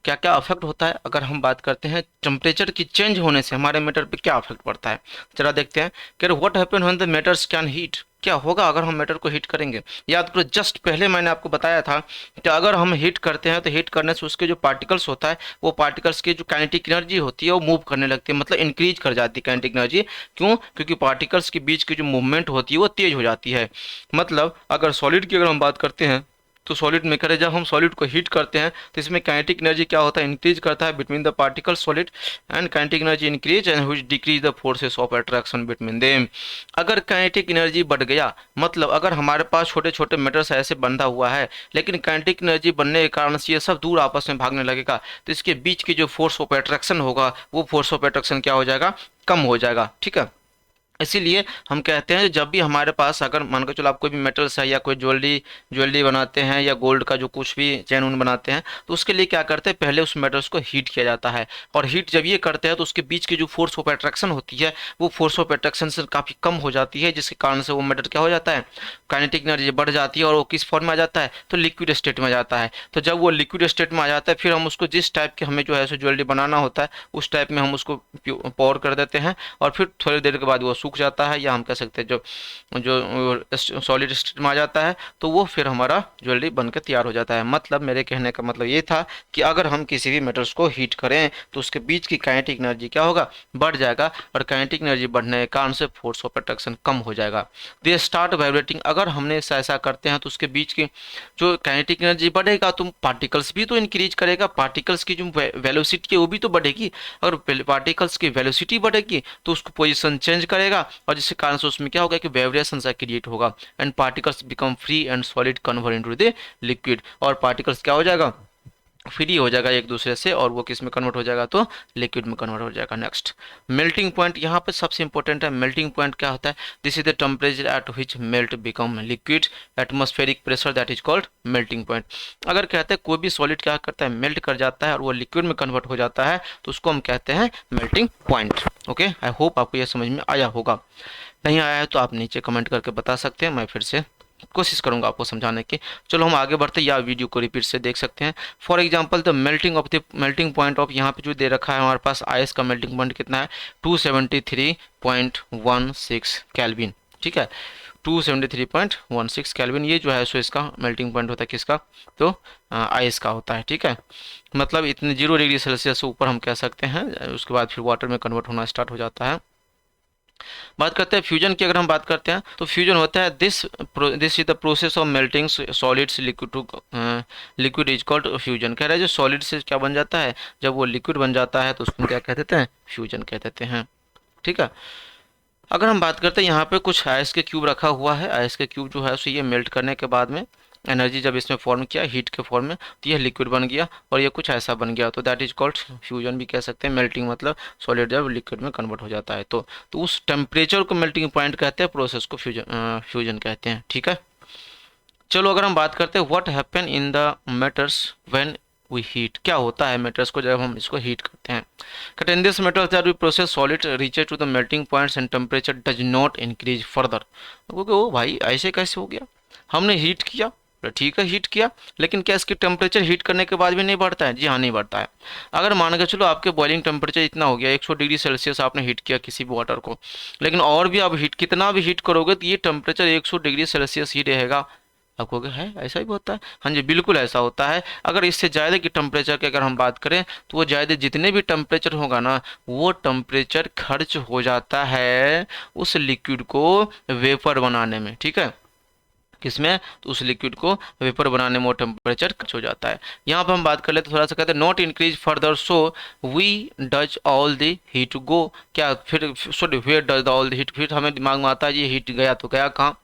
क्या क्या अफेक्ट होता है? अगर हम बात करते हैं टेम्परेचर की चेंज होने से हमारे मैटर पे क्या अफेक्ट पड़ता है, जरा देखते हैं कि what happen when the matters can heat. क्या होगा अगर हम मैटर को हीट करेंगे? याद करो, जस्ट पहले मैंने आपको बताया था कि अगर हम हीट करते हैं तो हीट करने से उसके जो पार्टिकल्स होता है, वो पार्टिकल्स की जो काइनेटिक एनर्जी होती है वो मूव करने लगती है, मतलब इंक्रीज कर जाती है काइनेटिक एनर्जी। क्यों? क्योंकि पार्टिकल्स के बीच की जो मूवमेंट होती है वो तेज हो जाती है। मतलब अगर सॉलिड की अगर हम बात करते हैं तो सॉलिड में करें, जब हम सॉलिड को हीट करते हैं तो इसमें काइनेटिक एनर्जी क्या होता है? इंक्रीज करता है between the particle solid, and kinetic energy increase and which decrease the forces of attraction between them. अगर काइनेटिक एनर्जी बढ़ गया, मतलब अगर हमारे पास छोटे छोटे मैटर्स ऐसे बंधा हुआ है, लेकिन काइनेटिक एनर्जी बनने के कारण से ये सब दूर आपस में भागने लगेगा, तो इसके बीच की जो फोर्स ऑफ अट्रैक्शन होगा वो फोर्स ऑफ अट्रैक्शन क्या हो जाएगा? कम हो जाएगा। ठीक है, इसीलिए हम कहते हैं जब भी हमारे पास, अगर मान के चलो आप कोई भी मेटल्स है या कोई ज्वेलरी ज्वेलरी बनाते हैं या गोल्ड का जो कुछ भी चैन उन बनाते हैं, तो उसके लिए क्या करते हैं? पहले उस मेटल्स को हीट किया जाता है, और हीट जब ये करते हैं तो उसके बीच की जो फोर्स ऑफ अट्रैक्शन होती है वो फोर्स ऑफ अट्रैक्शन से काफ़ी कम हो जाती है, जिसके कारण से वो मेटल क्या हो जाता है? काइनेटिक एनर्जी बढ़ जाती है और वो किस फॉर्म में आ जाता है? तो लिक्विड स्टेट में आ जाता है। तो जब वो लिक्विड स्टेट में आ जाता है, फिर हम उसको जिस टाइप के हमें जो है सो ज्वेलरी बनाना होता है उस टाइप में हम उसको पावर कर देते हैं, और फिर थोड़ी देर के बाद वो सूख जाता है, या हम कह सकते हैं जो जो सॉलिड स्टेट में आ जाता है, तो वो फिर हमारा ज्वेलरी बनकर तैयार हो जाता है। मतलब मेरे कहने का मतलब ये था कि अगर हम किसी भी मेटल्स को हीट करें तो उसके बीच की काइनेटिक एनर्जी क्या होगा? बढ़ जाएगा, और काइनेटिक एनर्जी बढ़ने के कारण से फोर्स ऑफ अट्रैक्शन कम हो जाएगा। They start vibrating. अगर हमने ऐसा करते हैं तो उसके बीच की जो काइनेटिक एनर्जी बढ़ेगा तो पार्टिकल्स भी तो इंक्रीज करेगा, पार्टिकल्स की जो वेलोसिटी है वो भी तो बढ़ेगी, और पार्टिकल्स की वेलोसिटी बढ़ेगी तो उसको पोजीशन चेंज करेगा, और जिसके कारण से उसमें क्या होगा कि वाइब्रेशन सा क्रिएट होगा, and particles become free and solid convert into the liquid, और पार्टिकल्स क्या हो जाएगा? फ्री हो जाएगा एक दूसरे से और वो किस में कन्वर्ट हो जाएगा, तो लिक्विड में कन्वर्ट हो जाएगा। नेक्स्ट मेल्टिंग पॉइंट, यहाँ पे सबसे इंपॉर्टेंट है मेल्टिंग पॉइंट क्या होता है, this is the temperature at which melt become liquid, atmospheric pressure that is called melting point. अगर कहते हैं कोई भी सॉलिड क्या करता है, मेल्ट कर जाता है और वो लिक्विड में कन्वर्ट हो जाता है, तो उसको हम कहते हैं melting point. Okay, I hope आपको यह समझ में आया होगा। नहीं आया है तो आप नीचे कमेंट करके बता सकते हैं, मैं फिर से कोशिश करूंगा आपको समझाने की। चलो हम आगे बढ़ते हैं, या वीडियो को रिपीट से देख सकते हैं। For example the melting point of, यहाँ पे जो दे रखा है हमारे पास आइस का मेल्टिंग पॉइंट कितना है, 273.16 केल्विन। ठीक है, 273.16 केल्विन, ये जो है सो इसका मेल्टिंग पॉइंट होता है किसका, तो आइस का होता है। ठीक है, मतलब इतने 0 डिग्री सेल्सियस से ऊपर हम कह सकते हैं, उसके बाद फिर वाटर में कन्वर्ट होना स्टार्ट हो जाता है। बात करते हैं फ्यूजन की, अगर हम बात करते हैं तो फ्यूजन होता है this is the process of melting solids liquid to liquid is called fusion. कह रहे हैं जो सॉलिड से क्या बन जाता है, जब वो लिक्विड बन जाता है तो उसको क्या कह देते हैं, फ्यूजन कह देते हैं। ठीक है, अगर हम बात करते हैं यहाँ पे कुछ आइस के क्यूब रखा हुआ है, आइस के क्यूब जो है सो ये मेल्ट करने के बाद में एनर्जी जब इसमें फॉर्म किया हीट के फॉर्म में, तो यह लिक्विड बन गया और ये कुछ ऐसा बन गया, तो दैट इज कॉल्ड फ्यूजन भी कह सकते हैं। मेल्टिंग मतलब सॉलिड जब लिक्विड में कन्वर्ट हो जाता है, तो उस टेम्परेचर को मेल्टिंग पॉइंट कहते हैं, प्रोसेस को फ्यूजन कहते हैं। ठीक है, चलो अगर हम बात करते हैं what happen in the matters when we heat, क्या होता है मैटर्स को जब हम इसको हीट करते हैं। कहते हैं in this matters that we process solid reaches to the melting points and temperature does not increase further. क्योंकि ओ भाई ऐसे कैसे हो गया, हमने हीट किया, तो ठीक है हीट किया, लेकिन क्या इसकी टेम्परेचर हीट करने के बाद भी नहीं बढ़ता है? जी हाँ, नहीं बढ़ता है। अगर मान के चलो आपके बॉइलिंग टेम्परेचर इतना हो गया 100 डिग्री सेल्सियस आपने हीट किया किसी भी वाटर को, लेकिन और भी आप हीट कितना भी हीट करोगे तो ये टेम्परेचर 100 डिग्री सेल्सियस ही रहेगा। आप कहोगे है ऐसा भी होता है? हाँ जी, बिल्कुल ऐसा होता है। अगर इससे ज़्यादा की टेम्परेचर की अगर हम बात करें तो वो ज़्यादा जितने भी टेम्परेचर होगा ना, वो टेम्परेचर खर्च हो जाता है उस लिक्विड को वेपर बनाने में। ठीक है, किसमें, तो उस लिक्विड को वेपर बनाने में वो टेम्परेचर खर्च हो जाता है। यहाँ पर हम बात कर लेते थोड़ा सा, कहते हैं not increase further so we does all the heat go, क्या फिर sorry where does all the heat, फिर हमें दिमाग में आता है ये हीट गया तो गया कहाँ।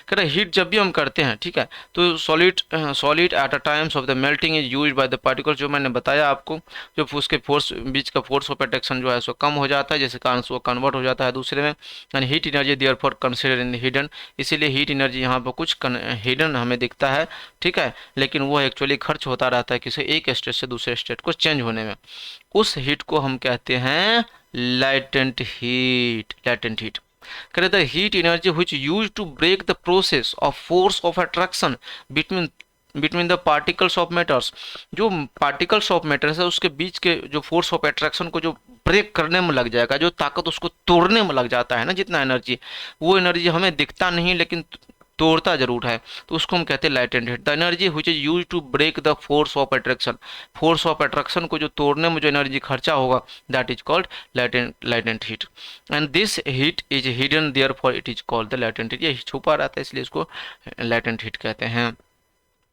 कह रहे हीट जब भी हम करते हैं, ठीक है, तो solid at a times of the melting is use by the particle, जो मैंने बताया आपको, जो उसके फोर्स बीच का फोर्स ऑफ अट्रैक्शन जो है सो कम हो जाता है, जिसके कारण वो कन्वर्ट हो जाता है दूसरे में। And heat energy therefore consider in hidden, इसीलिए हीट एनर्जी यहाँ पर कुछ हिडन हमें दिखता है। ठीक है, लेकिन वो एक्चुअली खर्च होता रहता है किसी एक स्टेट से दूसरे स्टेट को चेंज होने में। उस हीट को हम कहते हैं लाइटेंट हीट। लाइटेंट हीट करे the heat energy which use to break the process of force of attraction between between the particles of matters, जो पार्टिकल्स ऑफ मैटर्स है उसके बीच के जो फोर्स ऑफ अट्रैक्शन को जो ब्रेक करने में लग जाएगा, जो ताकत उसको तोड़ने में लग जाता है ना, जितना एनर्जी, वो एनर्जी हमें दिखता नहीं लेकिन तोड़ता जरूर है, तो उसको हम कहते हैं latent heat. The energy which is use to break the force of attraction, force of attraction को जो तोड़ने में जो एनर्जी खर्चा होगा, that is called latent heat. And this heat is hidden therefore it is called the latent heat, ये छुपा रहता है इसलिए इसको लाइटेंट हीट कहते हैं।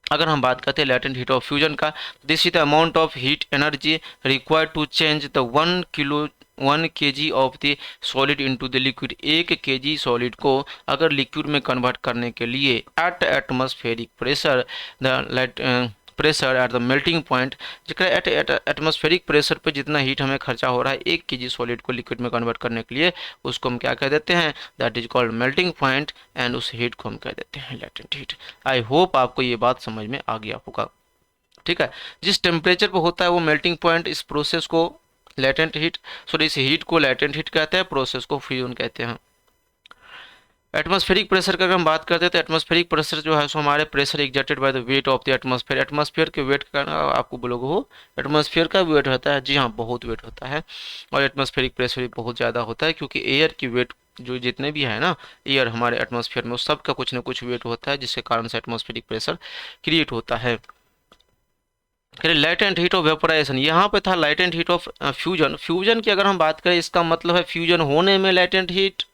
अगर हम बात करते हैं लैटेंट हीट ऑफ फ्यूजन का, this is the amount of heat energy required to change the 1 kg of the solid into the liquid. 1 kg solid को अगर लिक्विड में कन्वर्ट करने के लिए at atmospheric pressure the pressure at the melting point, at atmospheric pressure पे जितना heat हमें खर्चा हो रहा है 1 kg सॉलिड को लिक्विड में कन्वर्ट करने के लिए, उसको हम क्या कह देते हैं, that is called melting point, and उस हीट को हम कह देते हैं लैटेंट हीट। आई होप आपको ये बात समझ में आ गया होगा। ठीक है, जिस टेम्परेचर पर होता है वो मेल्टिंग पॉइंट, इस प्रोसेस को लैटेंट हीट, सॉरी इस हीट को लैटेंट हीट कहते हैं, प्रोसेस को फ्यूजन कहते हैं। एटमॉस्फेरिक प्रेशर का अगर हम बात करते हैं तो एटमॉस्फेरिक प्रेशर जो है सो हमारे pressure exerted by the weight of the atmosphere. Atmosphere के वेट का आपको बोलोगे हो, एटमॉस्फेयर का वेट होता है, जी हाँ बहुत वेट होता है, और एटमॉस्फेरिक प्रेशर भी बहुत ज़्यादा होता है, क्योंकि एयर की वेट जो जितने भी है ना एयर हमारे एटमॉस्फेयर में, उस सब का कुछ ना कुछ वेट होता है, जिसके कारण से एटमॉस्फेरिक प्रेशर क्रिएट होता है। लाइटेंट हीट ऑफ वेपोराइजेशन, यहाँ पे था लाइटेंट हीट ऑफ फ्यूजन। फ्यूजन की अगर हम बात करें इसका मतलब है फ्यूजन होने में लाइटेंट हीट।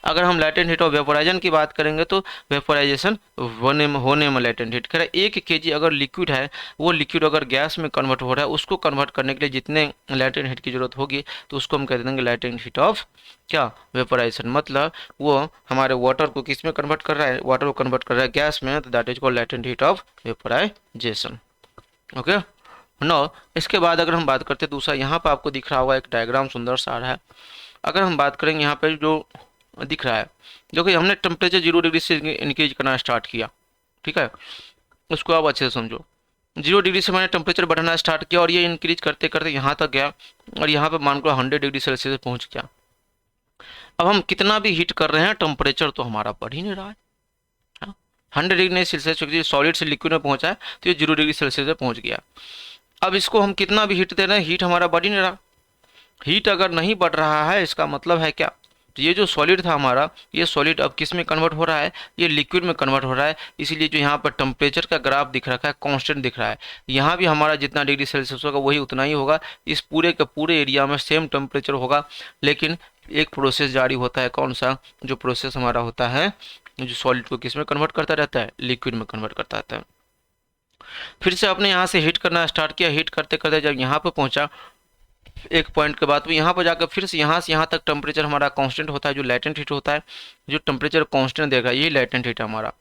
अगर हम लाइटेंट हीट ऑफ वेपोराइजेशन की बात करेंगे तो वेपोराइजेशन होने में लाइटेंट हीट। कह रहा है 1 kg अगर लिक्विड है, वो लिक्विड अगर गैस में कन्वर्ट हो रहा है, उसको कन्वर्ट करने के लिए जितने लाइटेंट हीट की जरूरत होगी, तो उसको हम कह देंगे लाइटेंट हीट ऑफ क्या, वेपोराइजेशन। मतलब वो हमारे वाटर को किस में कन्वर्ट कर रहा है, वाटर को कन्वर्ट कर रहा है गैस में, तो that is called latent heat of vaporization. Okay, no इसके बाद अगर हम बात करते हैं दूसरा, यहाँ पर आपको दिख रहा होगा एक डायग्राम सुंदर सा आ रहा है। अगर हम बात करेंगे यहाँ पे जो दिख रहा है, जो कि हमने टेम्परेचर 0 डिग्री से इंक्रीज करना स्टार्ट किया, ठीक है, उसको आप अच्छे से समझो। 0 डिग्री से मैंने टेम्परेचर बढ़ाना स्टार्ट किया और ये इंक्रीज करते करते यहाँ तक गया और यहाँ पे मान लो 100 डिग्री सेल्सियस पहुँच गया। अब हम कितना भी हीट कर रहे हैं टेम्परेचर तो हमारा बढ़ ही नहीं रहा है। 100 डिग्री सेल्सियस क्योंकि सॉलिड से लिक्विड में पहुंचा है तो ये 0 डिग्री सेल्सियस पे पहुंच गया। अब इसको हम कितना भी हीट दे रहे हैं, हीट हमारा बढ़ ही नहीं रहा। हीट अगर नहीं बढ़ रहा है इसका मतलब है क्या, तो ये जो सॉलिड था हमारा, ये सॉलिड अब किस में कन्वर्ट हो रहा है, ये लिक्विड में कन्वर्ट हो रहा है। इसीलिए जो यहाँ पर टेम्परेचर का ग्राफ दिख रखा है कांस्टेंट दिख रहा है। यहाँ भी हमारा जितना डिग्री सेल्सियस होगा वही उतना ही होगा, इस पूरे के पूरे एरिया में सेम टेम्परेचर होगा। लेकिन एक प्रोसेस जारी होता है, कौन सा, जो प्रोसेस हमारा होता है जो सॉलिड को किस में कन्वर्ट करता रहता है, लिक्विड में कन्वर्ट करता रहता है। फिर से आपने यहाँ से हीट करना स्टार्ट किया, हीट करते करते जब यहाँ पे पहुँचा एक पॉइंट के बाद तो यहाँ पर जाकर फिर से यहाँ से यहाँ तक टेम्परेचर हमारा कांस्टेंट होता है। जो लैटेंट हीट होता है, जो टेम्परेचर कांस्टेंट देगा यही लैटेंट हीट है हमारा।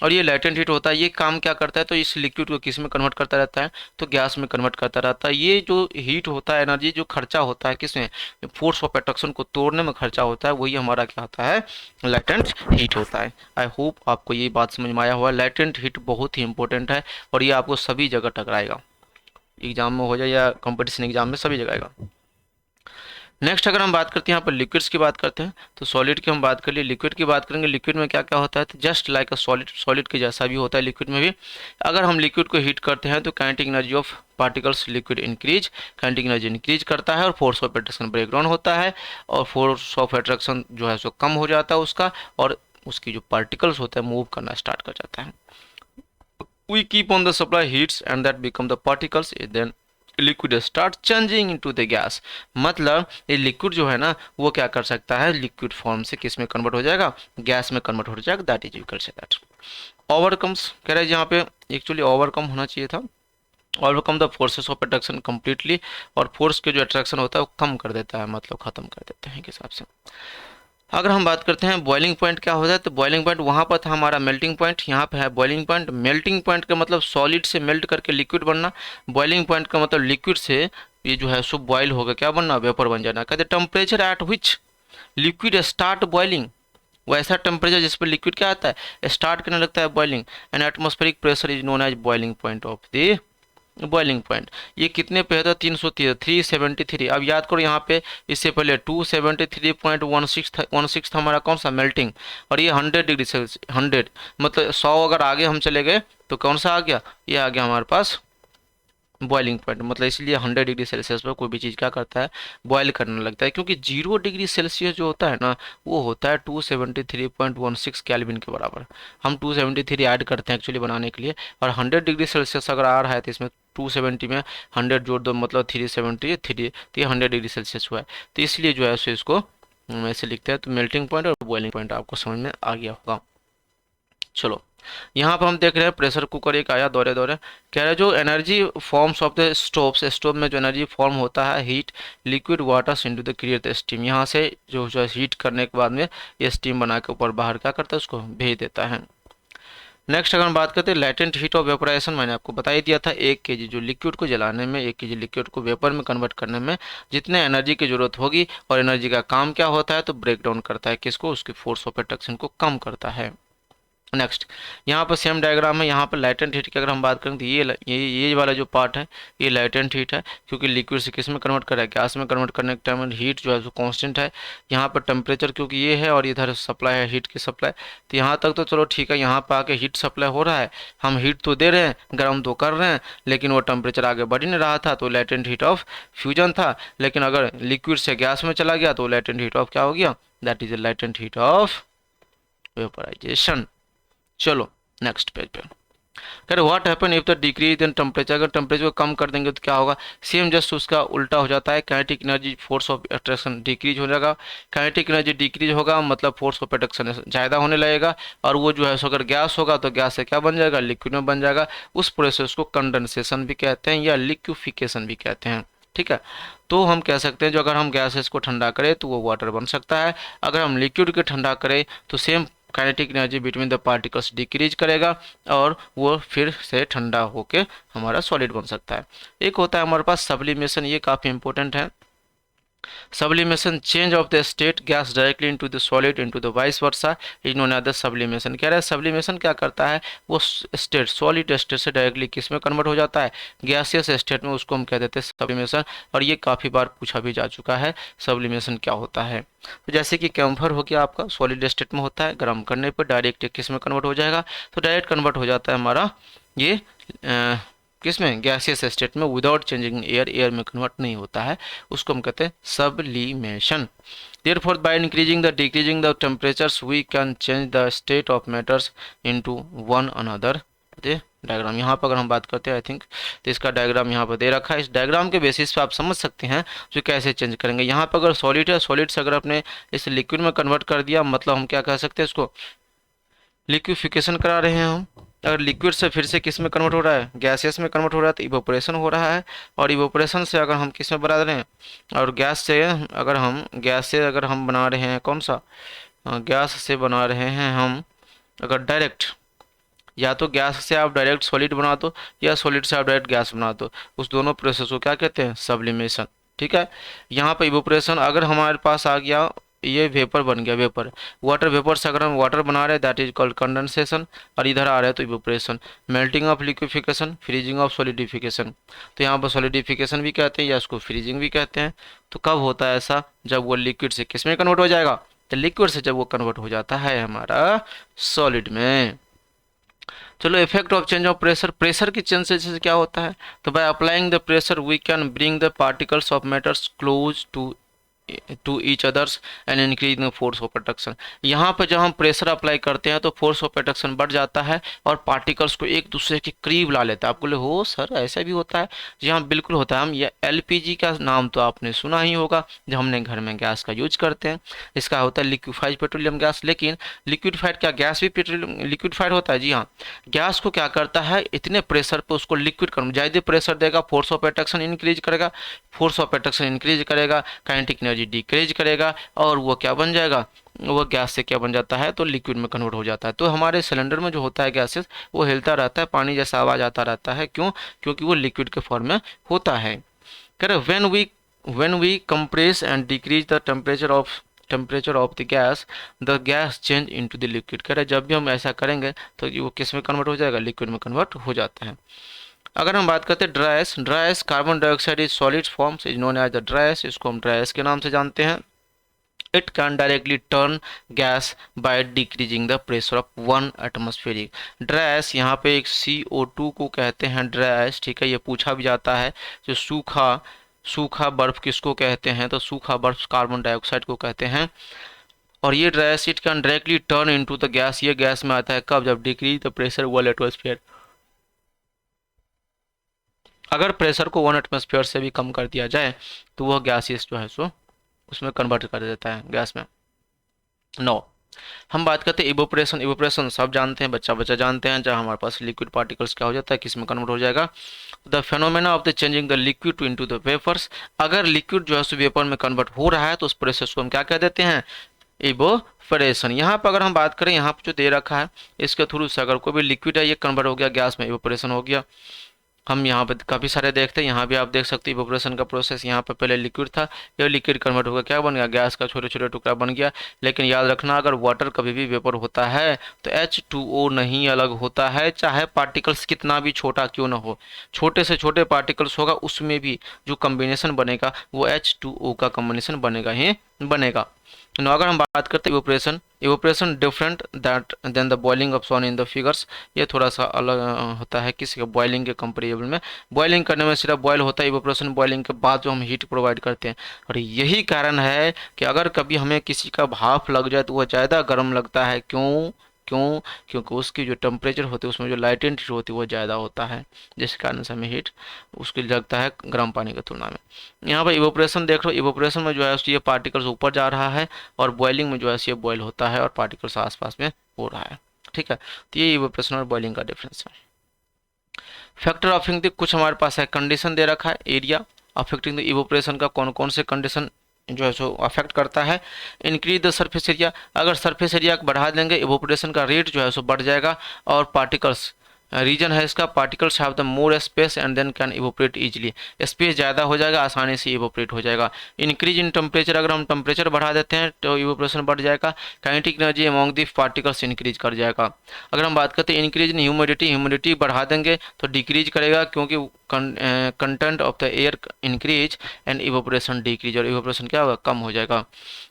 और ये लैटेंट हीट होता है, ये काम क्या करता है, तो इस लिक्विड को किस में कन्वर्ट करता रहता है, तो गैस में कन्वर्ट करता रहता है। ये जो हीट होता है, एनर्जी जो खर्चा होता है किसमें, फोर्स ऑफ अट्रैक्शन को तोड़ने में खर्चा होता है, वही हमारा क्या होता है, लैटेंट हीट होता है। आई होप आपको ये बात समझ में आया हुआ। लैटेंट हीट बहुत ही इंपॉर्टेंट है और ये आपको सभी जगह टकराएगा, एग्जाम में हो जाए या कंपटीशन एग्जाम में, सभी जगह आएगा। नेक्स्ट अगर हम बात करते हैं यहाँ पर लिक्विड्स की बात करते हैं, तो सॉलिड की हम बात कर लिए, लिक्विड की बात करेंगे। लिक्विड में क्या क्या होता है, तो just like a solid, solid के जैसा भी होता है लिक्विड में भी। अगर हम लिक्विड को हीट करते हैं तो kinetic energy of particles liquid increase, kinetic energy increase करता है और force of attraction break down होता है और फोर्स ऑफ अट्रैक्शन जो है सो कम हो जाता है उसका, और उसकी जो पार्टिकल्स होता है मूव करना स्टार्ट कर जाता है। We keep on the supply heats and that become the particles, then liquid start changing into the gas. मतलब ये लिक्विड जो है ना वो क्या कर सकता है, लिक्विड फॉर्म से किस में कन्वर्ट हो जाएगा, गैस में कन्वर्ट हो जाएगा। That is equal say that overcomes, कह रहे हैं यहाँ पे एक्चुअली ओवरकम होना चाहिए था, overcome the forces of attraction completely, और फोर्स के जो अट्रैक्शन होता है वो कम कर देता है, मतलब खत्म कर देते हैं के हिसाब से। अगर हम बात करते हैं बॉइलिंग पॉइंट क्या होता है, तो बॉइलिंग पॉइंट वहाँ पर था हमारा मेल्टिंग पॉइंट, यहाँ पे है बॉइलिंग पॉइंट। मेल्टिंग पॉइंट का मतलब सॉलिड से मेल्ट करके लिक्विड बनना, बॉइलिंग पॉइंट का मतलब लिक्विड से ये जो है सो बॉयल होगा क्या बनना, वेपर बन जाना। कहते temperature at which liquid start boiling, वैसा टेम्परेचर जिस पर लिक्विड क्या आता है, स्टार्ट करने लगता है boiling. And atmospheric pressure is known as boiling point of the boiling point. ये कितने पे है, तो 373। अब याद करो यहाँ पे इससे पहले 273.16 था हमारा कौन सा, मेल्टिंग, और ये 100 डिग्री सेल्सियस, 100 मतलब 100 अगर आगे हम चले गए तो कौन सा आ गया, ये आ गया हमारे पास बॉइलिंग पॉइंट। मतलब इसलिए 100 डिग्री सेल्सियस पर कोई भी चीज़ क्या करता है, बॉयल करने लगता है, क्योंकि 0 डिग्री सेल्सियस जो होता है ना वो होता है 273.16 केल्विन के बराबर। हम 273 ऐड करते हैं एक्चुअली बनाने के लिए, और 100 डिग्री सेल्सियस अगर आ रहा है तो इसमें 270 में 100 जोड़ दो, मतलब 373, तो ये 100 डिग्री सेल्सियस हुआ है। तो इसलिए जो है सो इसको ऐसे लिखते हैं। तो मेल्टिंग पॉइंट और बॉइलिंग पॉइंट आपको समझ में आ गया होगा। चलो यहाँ पर हम देख रहे हैं प्रेशर कुकर एक आया दौरे दौरे, कह रहे हैं जो energy forms of the stoves, stove में जो एनर्जी फॉर्म होता है, heat liquid water into the create the steam, यहाँ से जो हीट करने के बाद में ये स्टीम बना के ऊपर बाहर क्या करता है, उसको भेज देता है। नेक्स्ट अगर हम बात करते हैं लेटेंट हीट ऑफ वेपोराइजेशन, मैंने आपको बता ही दिया था 1 kg जो लिक्विड को जलाने में, 1 kg लिक्विड को वेपर में कन्वर्ट करने में जितने एनर्जी की जरूरत होगी, और एनर्जी का काम क्या होता है, तो ब्रेक डाउन करता है किसको, उसकी फोर्स ऑफ अट्रैक्शन को कम करता है। नेक्स्ट यहाँ पर सेम डायग्राम है, यहाँ पर लाइटेंट हीट की अगर हम बात करें तो ये वाला जो पार्ट है ये लाइटेंट हीट है, क्योंकि लिक्विड से किस में कन्वर्ट कर रहा है, गैस में कन्वर्ट करने के टाइम हीट जो है वो कांस्टेंट है। यहाँ पर टेम्परेचर क्योंकि ये है और इधर सप्लाई है हीट की सप्लाई, तो यहाँ तक तो चलो ठीक है, यहाँ पर आके हीट सप्लाई हो रहा है, हम हीट तो दे रहे हैं, गर्म तो कर रहे हैं, लेकिन वो टेम्परेचर आगे बढ़ ही नहीं रहा था, तो लाइटेंट हीट ऑफ फ्यूजन था। लेकिन अगर लिक्विड से गैस में चला गया तो लाइटेंट हीट ऑफ क्या हो गया, that is latent heat of vaporization. चलो नेक्स्ट पेज पे, कह रहे what happen if the decrease in temperature, अगर टेम्परेचर को कम कर देंगे तो क्या होगा, सेम जस्ट उसका उल्टा हो जाता है, kinetic energy force of attraction decrease हो जाएगा। काइनेटिक एनर्जी डिक्रीज होगा मतलब फोर्स ऑफ अट्रैक्शन ज़्यादा होने लगेगा, और वो जो है अगर गैस होगा तो गैस से क्या बन जाएगा, लिक्विड में बन जाएगा। उस प्रोसेस को कंडेंसेशन भी कहते हैं या लिक्विफिकेशन भी कहते हैं, ठीक है। तो हम कह सकते हैं जो अगर हम गैसेस को ठंडा करें तो वो वाटर बन सकता है, अगर हम लिक्विड को ठंडा करें तो same kinetic energy between the particles decrease करेगा और वो फिर से ठंडा होके हमारा सॉलिड बन सकता है। एक होता है हमारे पास सब्लिमेशन, ये काफ़ी इंपॉर्टेंट है। Sublimation change of the state gas directly into the solid into the vice versa is known as the sublimation. कह रहा है सब्लिमेशन क्या करता है, वो स्टेट सॉलिड स्टेट से डायरेक्टली किस में कन्वर्ट हो जाता है, गैसियस स्टेट में, उसको हम कह देते हैं सब्लिमेशन। और ये काफ़ी बार पूछा भी जा चुका है सब्लिमेशन क्या होता है। तो जैसे कि कैम्फर हो गया आपका, सॉलिड स्टेट में होता है, गर्म करने पर डायरेक्ट किस में कन्वर्ट हो जाएगा, तो डायरेक्ट कन्वर्ट हो जाता है हमारा ये किस में, गैसियस स्टेट में, विदाउट चेंजिंग एयर, एयर में कन्वर्ट नहीं होता है, उसको हम कहते हैं sublimation. Therefore, by decreasing the temperatures, we can change the state of matters into one another. Diagram यहाँ पर अगर हम बात करते हैं, आई थिंक तो इसका डायग्राम यहाँ पर दे रखा है। इस डायग्राम के बेसिस पे आप समझ सकते हैं जो कैसे चेंज करेंगे। यहाँ पर अगर सॉलिड है, सॉलिड से अगर आपने इस लिक्विड में कन्वर्ट कर दिया, मतलब हम क्या कह सकते हैं, इसको लिक्विफिकेशन करा रहे हैं हम। अगर लिक्विड से फिर से किस में कन्वर्ट हो रहा है, गैसेस में कन्वर्ट हो रहा है, तो इवोपरेशन हो रहा है। और इवोपरेशन से अगर हम किस में बना रहे हैं, और गैस से अगर हम बना रहे हैं, कौन सा गैस से बना रहे हैं हम, अगर डायरेक्ट, या तो गैस से आप डायरेक्ट सॉलिड बना दो या सॉलिड से आप डायरेक्ट गैस बना दो, उस दोनों प्रोसेस को क्या कहते हैं, सब्लिमेशन। ठीक है, यहाँ पर इवोपरेशन अगर हमारे पास आ गया, ये वेपर बन गया, वेपर, वाटर वेपर से अगर हम वाटर बना रहे हैं दैट इज कॉल्ड कंडेंसेशन, और इधर आ रहा है तो evaporation. Melting of liquefaction, freezing of solidification, तो यहाँ पर सॉलिडिफिकेशन भी कहते हैं या इसको फ्रीजिंग भी कहते हैं। तो कब होता है ऐसा, जब वो लिक्विड से किस में कन्वर्ट हो जाएगा, तो लिक्विड से जब वो कन्वर्ट हो जाता है हमारा सॉलिड में। चलो, effect of change of pressure, pressure की चेंज से क्या होता है, तो by applying the pressure we can bring the particles of matters close to each others and increase the force of attraction. यहाँ पर जब हम प्रेशर अप्लाई करते हैं तो फोर्स ऑफ अट्रैक्शन बढ़ जाता है और पार्टिकल्स को एक दूसरे के करीब ला लेता है। आप बोले हो सर ऐसा भी होता है, जी हाँ बिल्कुल होता है। हम ये एलपीजी का नाम तो आपने सुना ही होगा, जब हमने घर में गैस का यूज करते हैं, इसका होता है लिक्विफाइड पेट्रोलियम गैस। लेकिन लिक्विडफाइड, क्या गैस भी पेट्रोलियम लिक्विडफाइड होता है, जी हाँ। गैस को क्या करता है, इतने प्रेशर पर उसको लिक्विड कर, ज़्यादा प्रेशर देगा, फोर्स ऑफ अट्रैक्शन इंक्रीज करेगा, फोर्स ऑफ अट्रैक्शन इंक्रीज करेगा, काइनेटिक एनर्जी डिक्रीज करेगा, और वो क्या बन जाएगा, वो गैस से क्या बन जाता है, तो लिक्विड में कन्वर्ट हो जाता है। तो हमारे सिलेंडर में जो होता है गैसेस, वो हिलता रहता है, पानी जैसा आवाज आता रहता है, क्यों, क्योंकि वो लिक्विड के फॉर्म में होता है। कह रहे when we compress and decrease the temperature of the gas change into the liquid। कह रहे जब भी हम ऐसा करेंगे तो वो किस में कन्वर्ट हो जाएगा, लिक्विड में कन्वर्ट हो जाता है। अगर हम बात करते हैं dry ice, carbon dioxide is solid forms is known as the dry ice, इसको हम ड्राई आइस के नाम से जानते हैं। It can directly turn gas by decreasing the pressure of 1 atmospheric. Dry ice यहाँ पे एक CO2 को कहते हैं ड्राई आइस, ठीक है, ये पूछा भी जाता है। जो सूखा बर्फ किसको कहते हैं, तो सूखा बर्फ कार्बन डाइऑक्साइड को कहते हैं। और ये dry ice it can directly turn into the gas, ये गैस में आता है कब, जब डिक्रीज द प्रेशर 1 एटमॉस्फेयर। अगर प्रेशर को 1 एटमॉस्फेयर से भी कम कर दिया जाए तो वह गैसियस जो है सो उसमें कन्वर्ट कर देता है गैस में। नो, हम बात करते हैं इवोपरेशन। इवोपरेशन सब जानते हैं, बच्चा जानते हैं, जहाँ हमारे पास लिक्विड पार्टिकल्स क्या हो जाता है, किस में कन्वर्ट हो जाएगा, the phenomena of the changing the liquid to into the vapours. अगर लिक्विड जो है सो वेपर में कन्वर्ट हो रहा है तो उस प्रोसेस को हम क्या कह देते हैं, इवोपरेशन। यहाँ पर अगर हम बात करें, यहाँ पर जो दे रखा है इसके थ्रू से अगर कोई भी लिक्विड है ये कन्वर्ट हो गया गैस में, इवोपरेशन हो गया। हम यहाँ पे काफ़ी सारे देखते हैं, यहाँ भी आप देख सकते हैं इवोपरेशन का प्रोसेस। यहाँ पे पहले लिक्विड था, ये लिक्विड कन्वर्ट होकर क्या बन गया, गैस का छोटे छोटे टुकड़ा बन गया। लेकिन याद रखना, अगर वाटर कभी भी वेपर होता है तो H2O नहीं अलग होता है, चाहे पार्टिकल्स कितना भी छोटा क्यों ना हो। छोटे से छोटे पार्टिकल्स होगा उसमें भी जो कम्बिनेशन बनेगा वो H2O का कम्बिनेशन बनेगा ही बनेगा। नो, अगर हम बात करते हैं evaporation different that then the boiling of soon in the figures. ये थोड़ा सा अलग होता है किसी का बॉइलिंग के कंपेरेबल में। बॉइलिंग करने में सिर्फ बॉयल होता है, इवोपरेशन बॉइलिंग के बाद जो हम हीट प्रोवाइड करते हैं। और यही कारण है कि अगर कभी हमें किसी का भाप लग जाए तो वह ज़्यादा गर्म लगता है। क्योंकि उसकी जो टेम्परेचर होती है उसमें जो लाइटेंट हीट होती है वो ज़्यादा होता है, जिस कारण से हमें हीट उसकी लगता है गर्म पानी की तुलना में। यहाँ पर इवोपरेशन देख लो, इवोपरेशन में जो है ये पार्टिकल्स ऊपर जा रहा है और बॉइलिंग में जो है ये बॉयल होता है और पार्टिकल्स आसपास में हो रहा है। ठीक है, तो ये इवोपरेशन और बॉइलिंग का डिफरेंस है। फैक्टर ऑफिंग द कुछ हमारे पास है कंडीशन दे रखा है, एरिया अफेक्टिंग द इवोपरेशन का कौन कौन से कंडीशन जो है सो अफेक्ट करता है। इंक्रीज द सरफेस एरिया, अगर सरफेस एरिया बढ़ा देंगे इवोपोरेशन का रेट जो है सो बढ़ जाएगा। और पार्टिकल्स, रीजन है इसका, particles have the more space and then can evaporate easily, space ज़्यादा हो जाएगा, आसानी से इवोपरेट हो जाएगा। इंक्रीज इन टेम्परेचर, अगर हम टेम्परेचर बढ़ा देते हैं तो इवोपरेशन बढ़ जाएगा। Kinetic energy among the particles increase कर जाएगा। अगर हम बात करते हैं इंक्रीज इन ह्यूमिडिटी, ह्यूमिडिटी बढ़ा देंगे तो डिक्रीज करेगा, क्योंकि content of the air increase and evaporation decrease, और इवोपरेशन क्या होगा, कम हो जाएगा।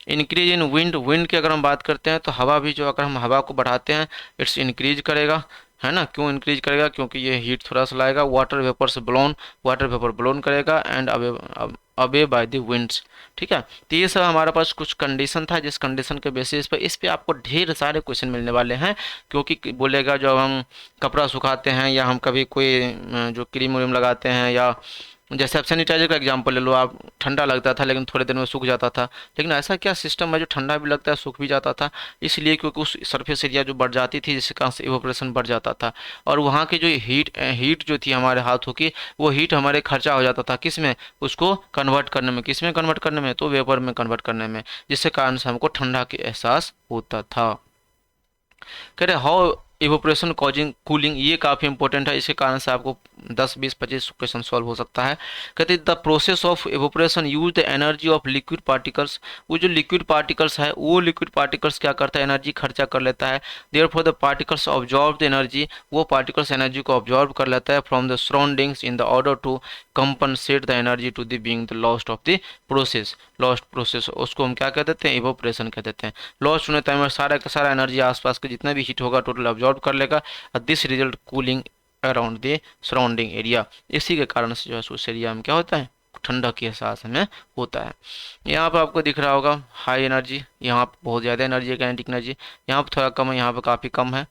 इंक्रीज इन विंड, विंड की अगर हम बात करते हैं तो हवा भी, जो अगर हम हवा को बढ़ाते हैं इट्स इंक्रीज करेगा, है ना। क्यों इंक्रीज करेगा, क्योंकि ये हीट थोड़ा सा लाएगा। वाटर वेपर से ब्लोन, वाटर वेपर ब्लोन करेगा and away by the winds, ठीक है। तो ये सब हमारे पास कुछ कंडीशन था, जिस कंडीशन के बेसिस पर इस पे आपको ढेर सारे क्वेश्चन मिलने वाले हैं। क्योंकि बोलेगा जब हम कपड़ा सुखाते हैं या हम कभी कोई जो क्रीम व्रीम लगाते हैं, या जैसे आप सैनिटाइजर का एग्जांपल ले लो, आप ठंडा लगता था लेकिन थोड़े दिन में सूख जाता था, लेकिन ऐसा क्या सिस्टम है जो ठंडा भी लगता है सूख भी जाता था, इसलिए क्योंकि उस सरफेस एरिया जो बढ़ जाती थी जिसके कारण से इवोपरेशन बढ़ जाता था। और वहाँ की जो हीट जो थी हमारे हाथों की, वो हीट हमारे खर्चा हो जाता था किस में, उसको कन्वर्ट करने में, किस में कन्वर्ट करने में, तो वेपर में कन्वर्ट करने में, जिसके कारण से हमको ठंडा के एहसास होता था। कह रहे हाउ इवोपरेशन कॉजिंग कूलिंग, ये काफ़ी इंपॉर्टेंट है, इसके कारण से आपको 10 20 25 क्वेश्चन सॉल्व हो सकता है। कहते the process of evaporation use the energy of liquid particles, वो जो लिक्विड पार्टिकल्स है, वो लिक्विड पार्टिकल्स क्या करता है, एनर्जी खर्चा कर लेता है। Therefore the particles absorb the energy, वो पार्टिकल्स एनर्जी को ऑब्जॉर्व कर लेता है from the surroundings in the order to compensate the energy to the being the lost of the process, lost process, उसको हम क्या कह देते हैं, इवोपरेशन कह देते हैं। लॉस्ट होने टाइम में सारा का सारा एनर्जी आसपास के जितना भी हीट होगा टोटल ऑब्जॉर्व कर लेगा। This result cooling around the surrounding area, इसी के कारण से जो है उस एरिया में क्या होता है, ठंडा की एहसास हमें होता है। यहाँ पर आपको दिख रहा होगा हाई एनर्जी, यहाँ पर बहुत ज़्यादा एनर्जी है, काइनेटिक एनर्जी यहाँ पर थोड़ा कम है, यहाँ पर काफ़ी कम है।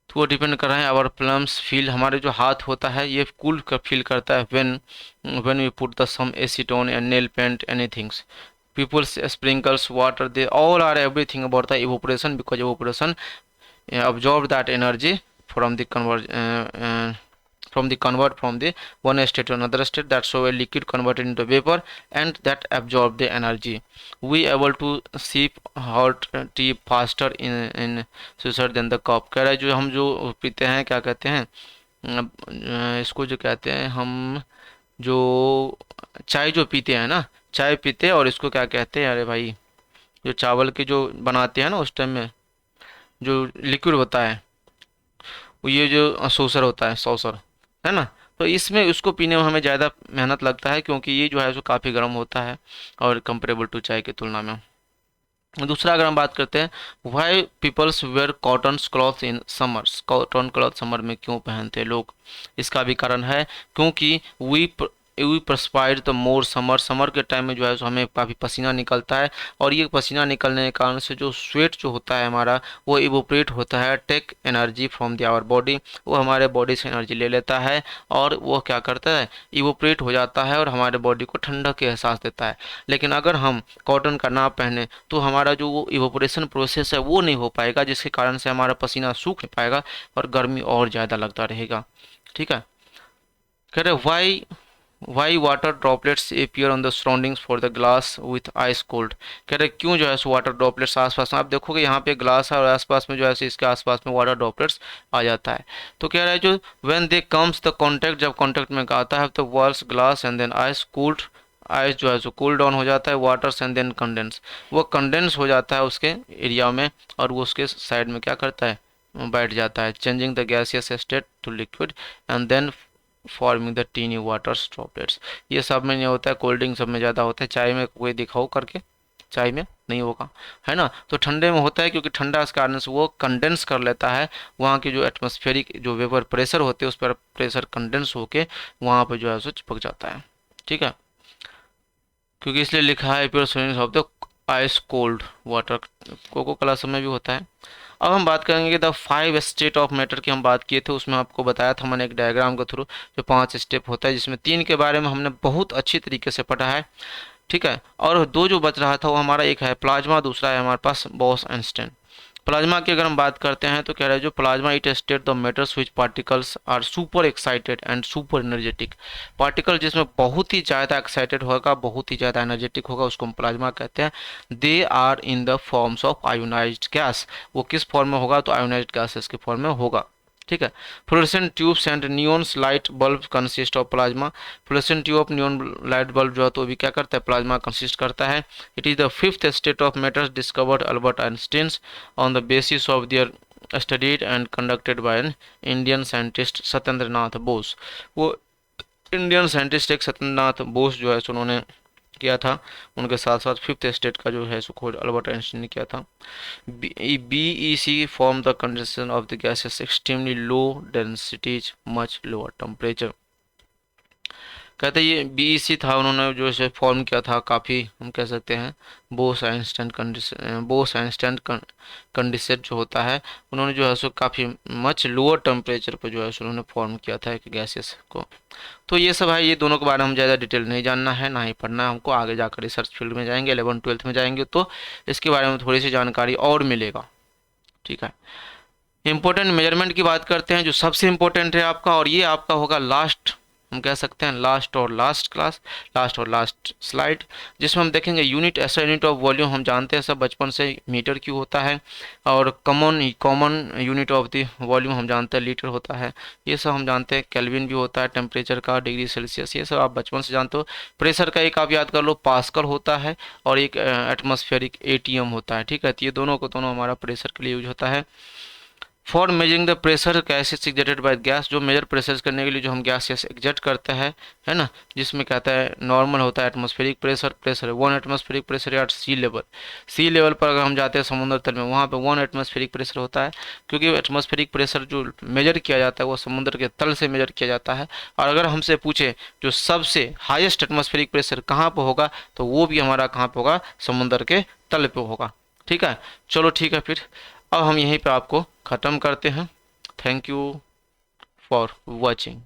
तो वो डिपेंड कर रहा है आवर प्लम्स फील, हमारे जो हाथ होता है ये कूल का फील करता है when we put the some acetone and nail paint anythings, people's sprinkles water, they all are everything about the evaporation, because evaporation absorb that energy from the convert from the one state to another state, that's so a liquid converted into vapor and that absorb the energy. We able to sip hot tea faster in sugar than the cup, कह रहा है जो हम जो पीते हैं क्या कहते हैं, इसको जो कहते हैं हम जो चाय जो पीते हैं ना, चाय पीते हैं और इसको क्या कहते हैं, अरे भाई जो चावल के जो बनाते हैं ना उस टाइम में जो लिक्विड होता है, वो ये जो सॉसर होता है, सॉसर है ना, तो इसमें उसको पीने में हमें ज़्यादा मेहनत लगता है, क्योंकि ये जो है सो काफ़ी गर्म होता है और कंपेरेबल टू चाय की तुलना में। दूसरा अगर हम बात करते हैं, why peoples wear cotton cloth in summers, cotton cloth summer में क्यों पहनते हैं लोग, इसका भी कारण है, क्योंकि we perspire the more summer, summer के टाइम में जो है सो हमें काफ़ी पसीना निकलता है, और ये पसीना निकलने के कारण से जो स्वेट जो होता है हमारा वो इवोपरेट होता है, take energy from the our body, वो हमारे बॉडी से एनर्जी ले लेता है और वो क्या करता है, इवोपरेट हो जाता है और हमारे बॉडी को ठंडक के एहसास देता है। लेकिन अगर हम कॉटन का ना पहने तो हमारा जो वो इवोपरेशन प्रोसेस है वो नहीं हो पाएगा, जिसके कारण से हमारा पसीना सूख नहीं पाएगा और गर्मी और ज़्यादा लगता रहेगा। ठीक है, कह रहे Y water droplets appear on the surroundings for the glass with ice cold, कह रहे क्यों जो है सो वाटर ड्रॉपलेट्स आसपास में, आप देखोगे यहाँ पे ग्लास है और आसपास में जो है इसके आसपास में वाटर ड्रॉपलेट्स आ जाता है। तो कह रहा है जो when they comes the contact, जब कॉन्टैक्ट में आता है तो walls glass and then ice cooled, ice जो है सो कूल डाउन हो जाता है, वाटर्स एंड देन कंडेंस, वो कंडेंस हो जाता है उसके एरिया में और वो उसके साइड में क्या करता है, बैठ जाता है, changing the gaseous state to liquid and then forming the tiny water droplets. ये सब में नहीं होता है, कोल्ड ड्रिंक सब में ज़्यादा होता है, चाय में कोई दिखाओ करके, चाय में नहीं होगा, है ना। तो ठंडे में होता है क्योंकि ठंडा इस कारण से वो कंडेंस कर लेता है, वहाँ की जो एटमॉस्फेरिक जो वेपर प्रेशर होते हैं उस पर प्रेशर कंडेंस होके वहाँ पर जो है सो चिपक जाता है। ठीक है, क्योंकि इसलिए लिखा है pure solution of the ice cold water, Coca Cola सब में भी होता है। अब हम बात करेंगे द 5 स्टेट ऑफ मैटर की हम बात किए थे, उसमें आपको बताया था मैंने एक डायग्राम के थ्रू जो 5 स्टेप होता है, जिसमें 3 के बारे में हमने बहुत अच्छी तरीके से पढ़ा है। ठीक है, और 2 जो बच रहा था वो हमारा एक है प्लाज्मा, दूसरा है हमारे पास बॉस आइंस्टाइन। प्लाज्मा की अगर हम बात करते हैं तो कह रहे हैं जो plasma it state the matters which particles are super excited and super energetic. Particle जिसमें बहुत ही ज़्यादा एक्साइटेड होगा, बहुत ही ज़्यादा एनर्जेटिक होगा, उसको हम प्लाज्मा कहते हैं। They are in the forms of ionized gas. वो किस फॉर्म में होगा? तो आयोनाइज्ड गैसेस के फॉर्म में होगा। ठीक है। Fluorescent tubes and neons light bulb consist of plasma. Fluorescent tube neon light bulb जो है तो भी क्या करता है? प्लाज्मा कंसिस्ट करता है। It is the fifth state of matters discovered Albert Einstein on the basis of their studied and conducted by an Indian scientist Satyendra Nath Bose. वो इंडियन साइंटिस्ट एक सत्येंद्र नाथ बोस जो है सो उन्होंने किया था। उनके साथ साथ फिफ्थ स्टेट का जो है सो खोज अल्बर्ट आइंस्टीन ने किया था। BEC form the condensation of the gases extremely low densities much lower temperature। कहते हैं ये BEC था, उन्होंने जो है फॉर्म किया था काफ़ी, हम कह सकते हैं बोस आइंस्टाइन कंडेंसेट जो होता है, उन्होंने जो है सो काफ़ी मच लोअर टेम्परेचर पर जो है सो उन्होंने फॉर्म किया था एक गैसेस को। तो ये सब है, ये दोनों के बारे में हम ज़्यादा डिटेल नहीं जानना है, ना ही पढ़ना है हमको। आगे जाकर रिसर्च फील्ड में जाएंगे, 11th-12th में जाएंगे तो इसके बारे में थोड़ी सी जानकारी और मिलेगा। ठीक है। इंपॉर्टेंट मेजरमेंट की बात करते हैं, जो सबसे इंपॉर्टेंट है आपका, और ये आपका होगा लास्ट, हम कह सकते हैं लास्ट और लास्ट क्लास, लास्ट और लास्ट स्लाइड, जिसमें हम देखेंगे यूनिट, ऐसा यूनिट ऑफ वॉल्यूम हम जानते हैं सब बचपन से, मीटर क्यूब होता है, और common unit of the volume हम जानते हैं लीटर होता है, ये सब हम जानते हैं। केल्विन भी होता है, टेम्परेचर का, डिग्री सेल्सियस, ये सब आप बचपन से जानते हो। प्रेशर का एक आप याद कर लो, पास्कल होता है, और एक एटमॉस्फेरिक ATM होता है। ठीक है, तो ये दोनों को दोनों हमारा प्रेशर के लिए यूज होता है। For measuring the pressure gases exerted by gas, जो मेजर प्रेशर करने के लिए जो हम गैस एग्जर्ट करते हैं, है ना, जिसमें कहता है नॉर्मल होता है atmospheric pressure, 1 atmospheric pressure at sea level. Sea level पर अगर हम जाते हैं समुद्र तल में, वहाँ पे 1 एटमॉस्फेरिक प्रेशर होता है, क्योंकि एटमॉस्फेरिक प्रेशर जो मेजर किया जाता है वो समुद्र के तल से मेजर किया जाता है। और अगर हमसे पूछे जो सबसे हाईएस्ट एटमॉस्फेरिक प्रेशर कहाँ पर होगा, तो वो भी हमारा कहाँ पर होगा? समुद्र के तल पर होगा। ठीक है, चलो ठीक है, फिर अब हम यहीं पे आपको ख़त्म करते हैं। Thank you for watching.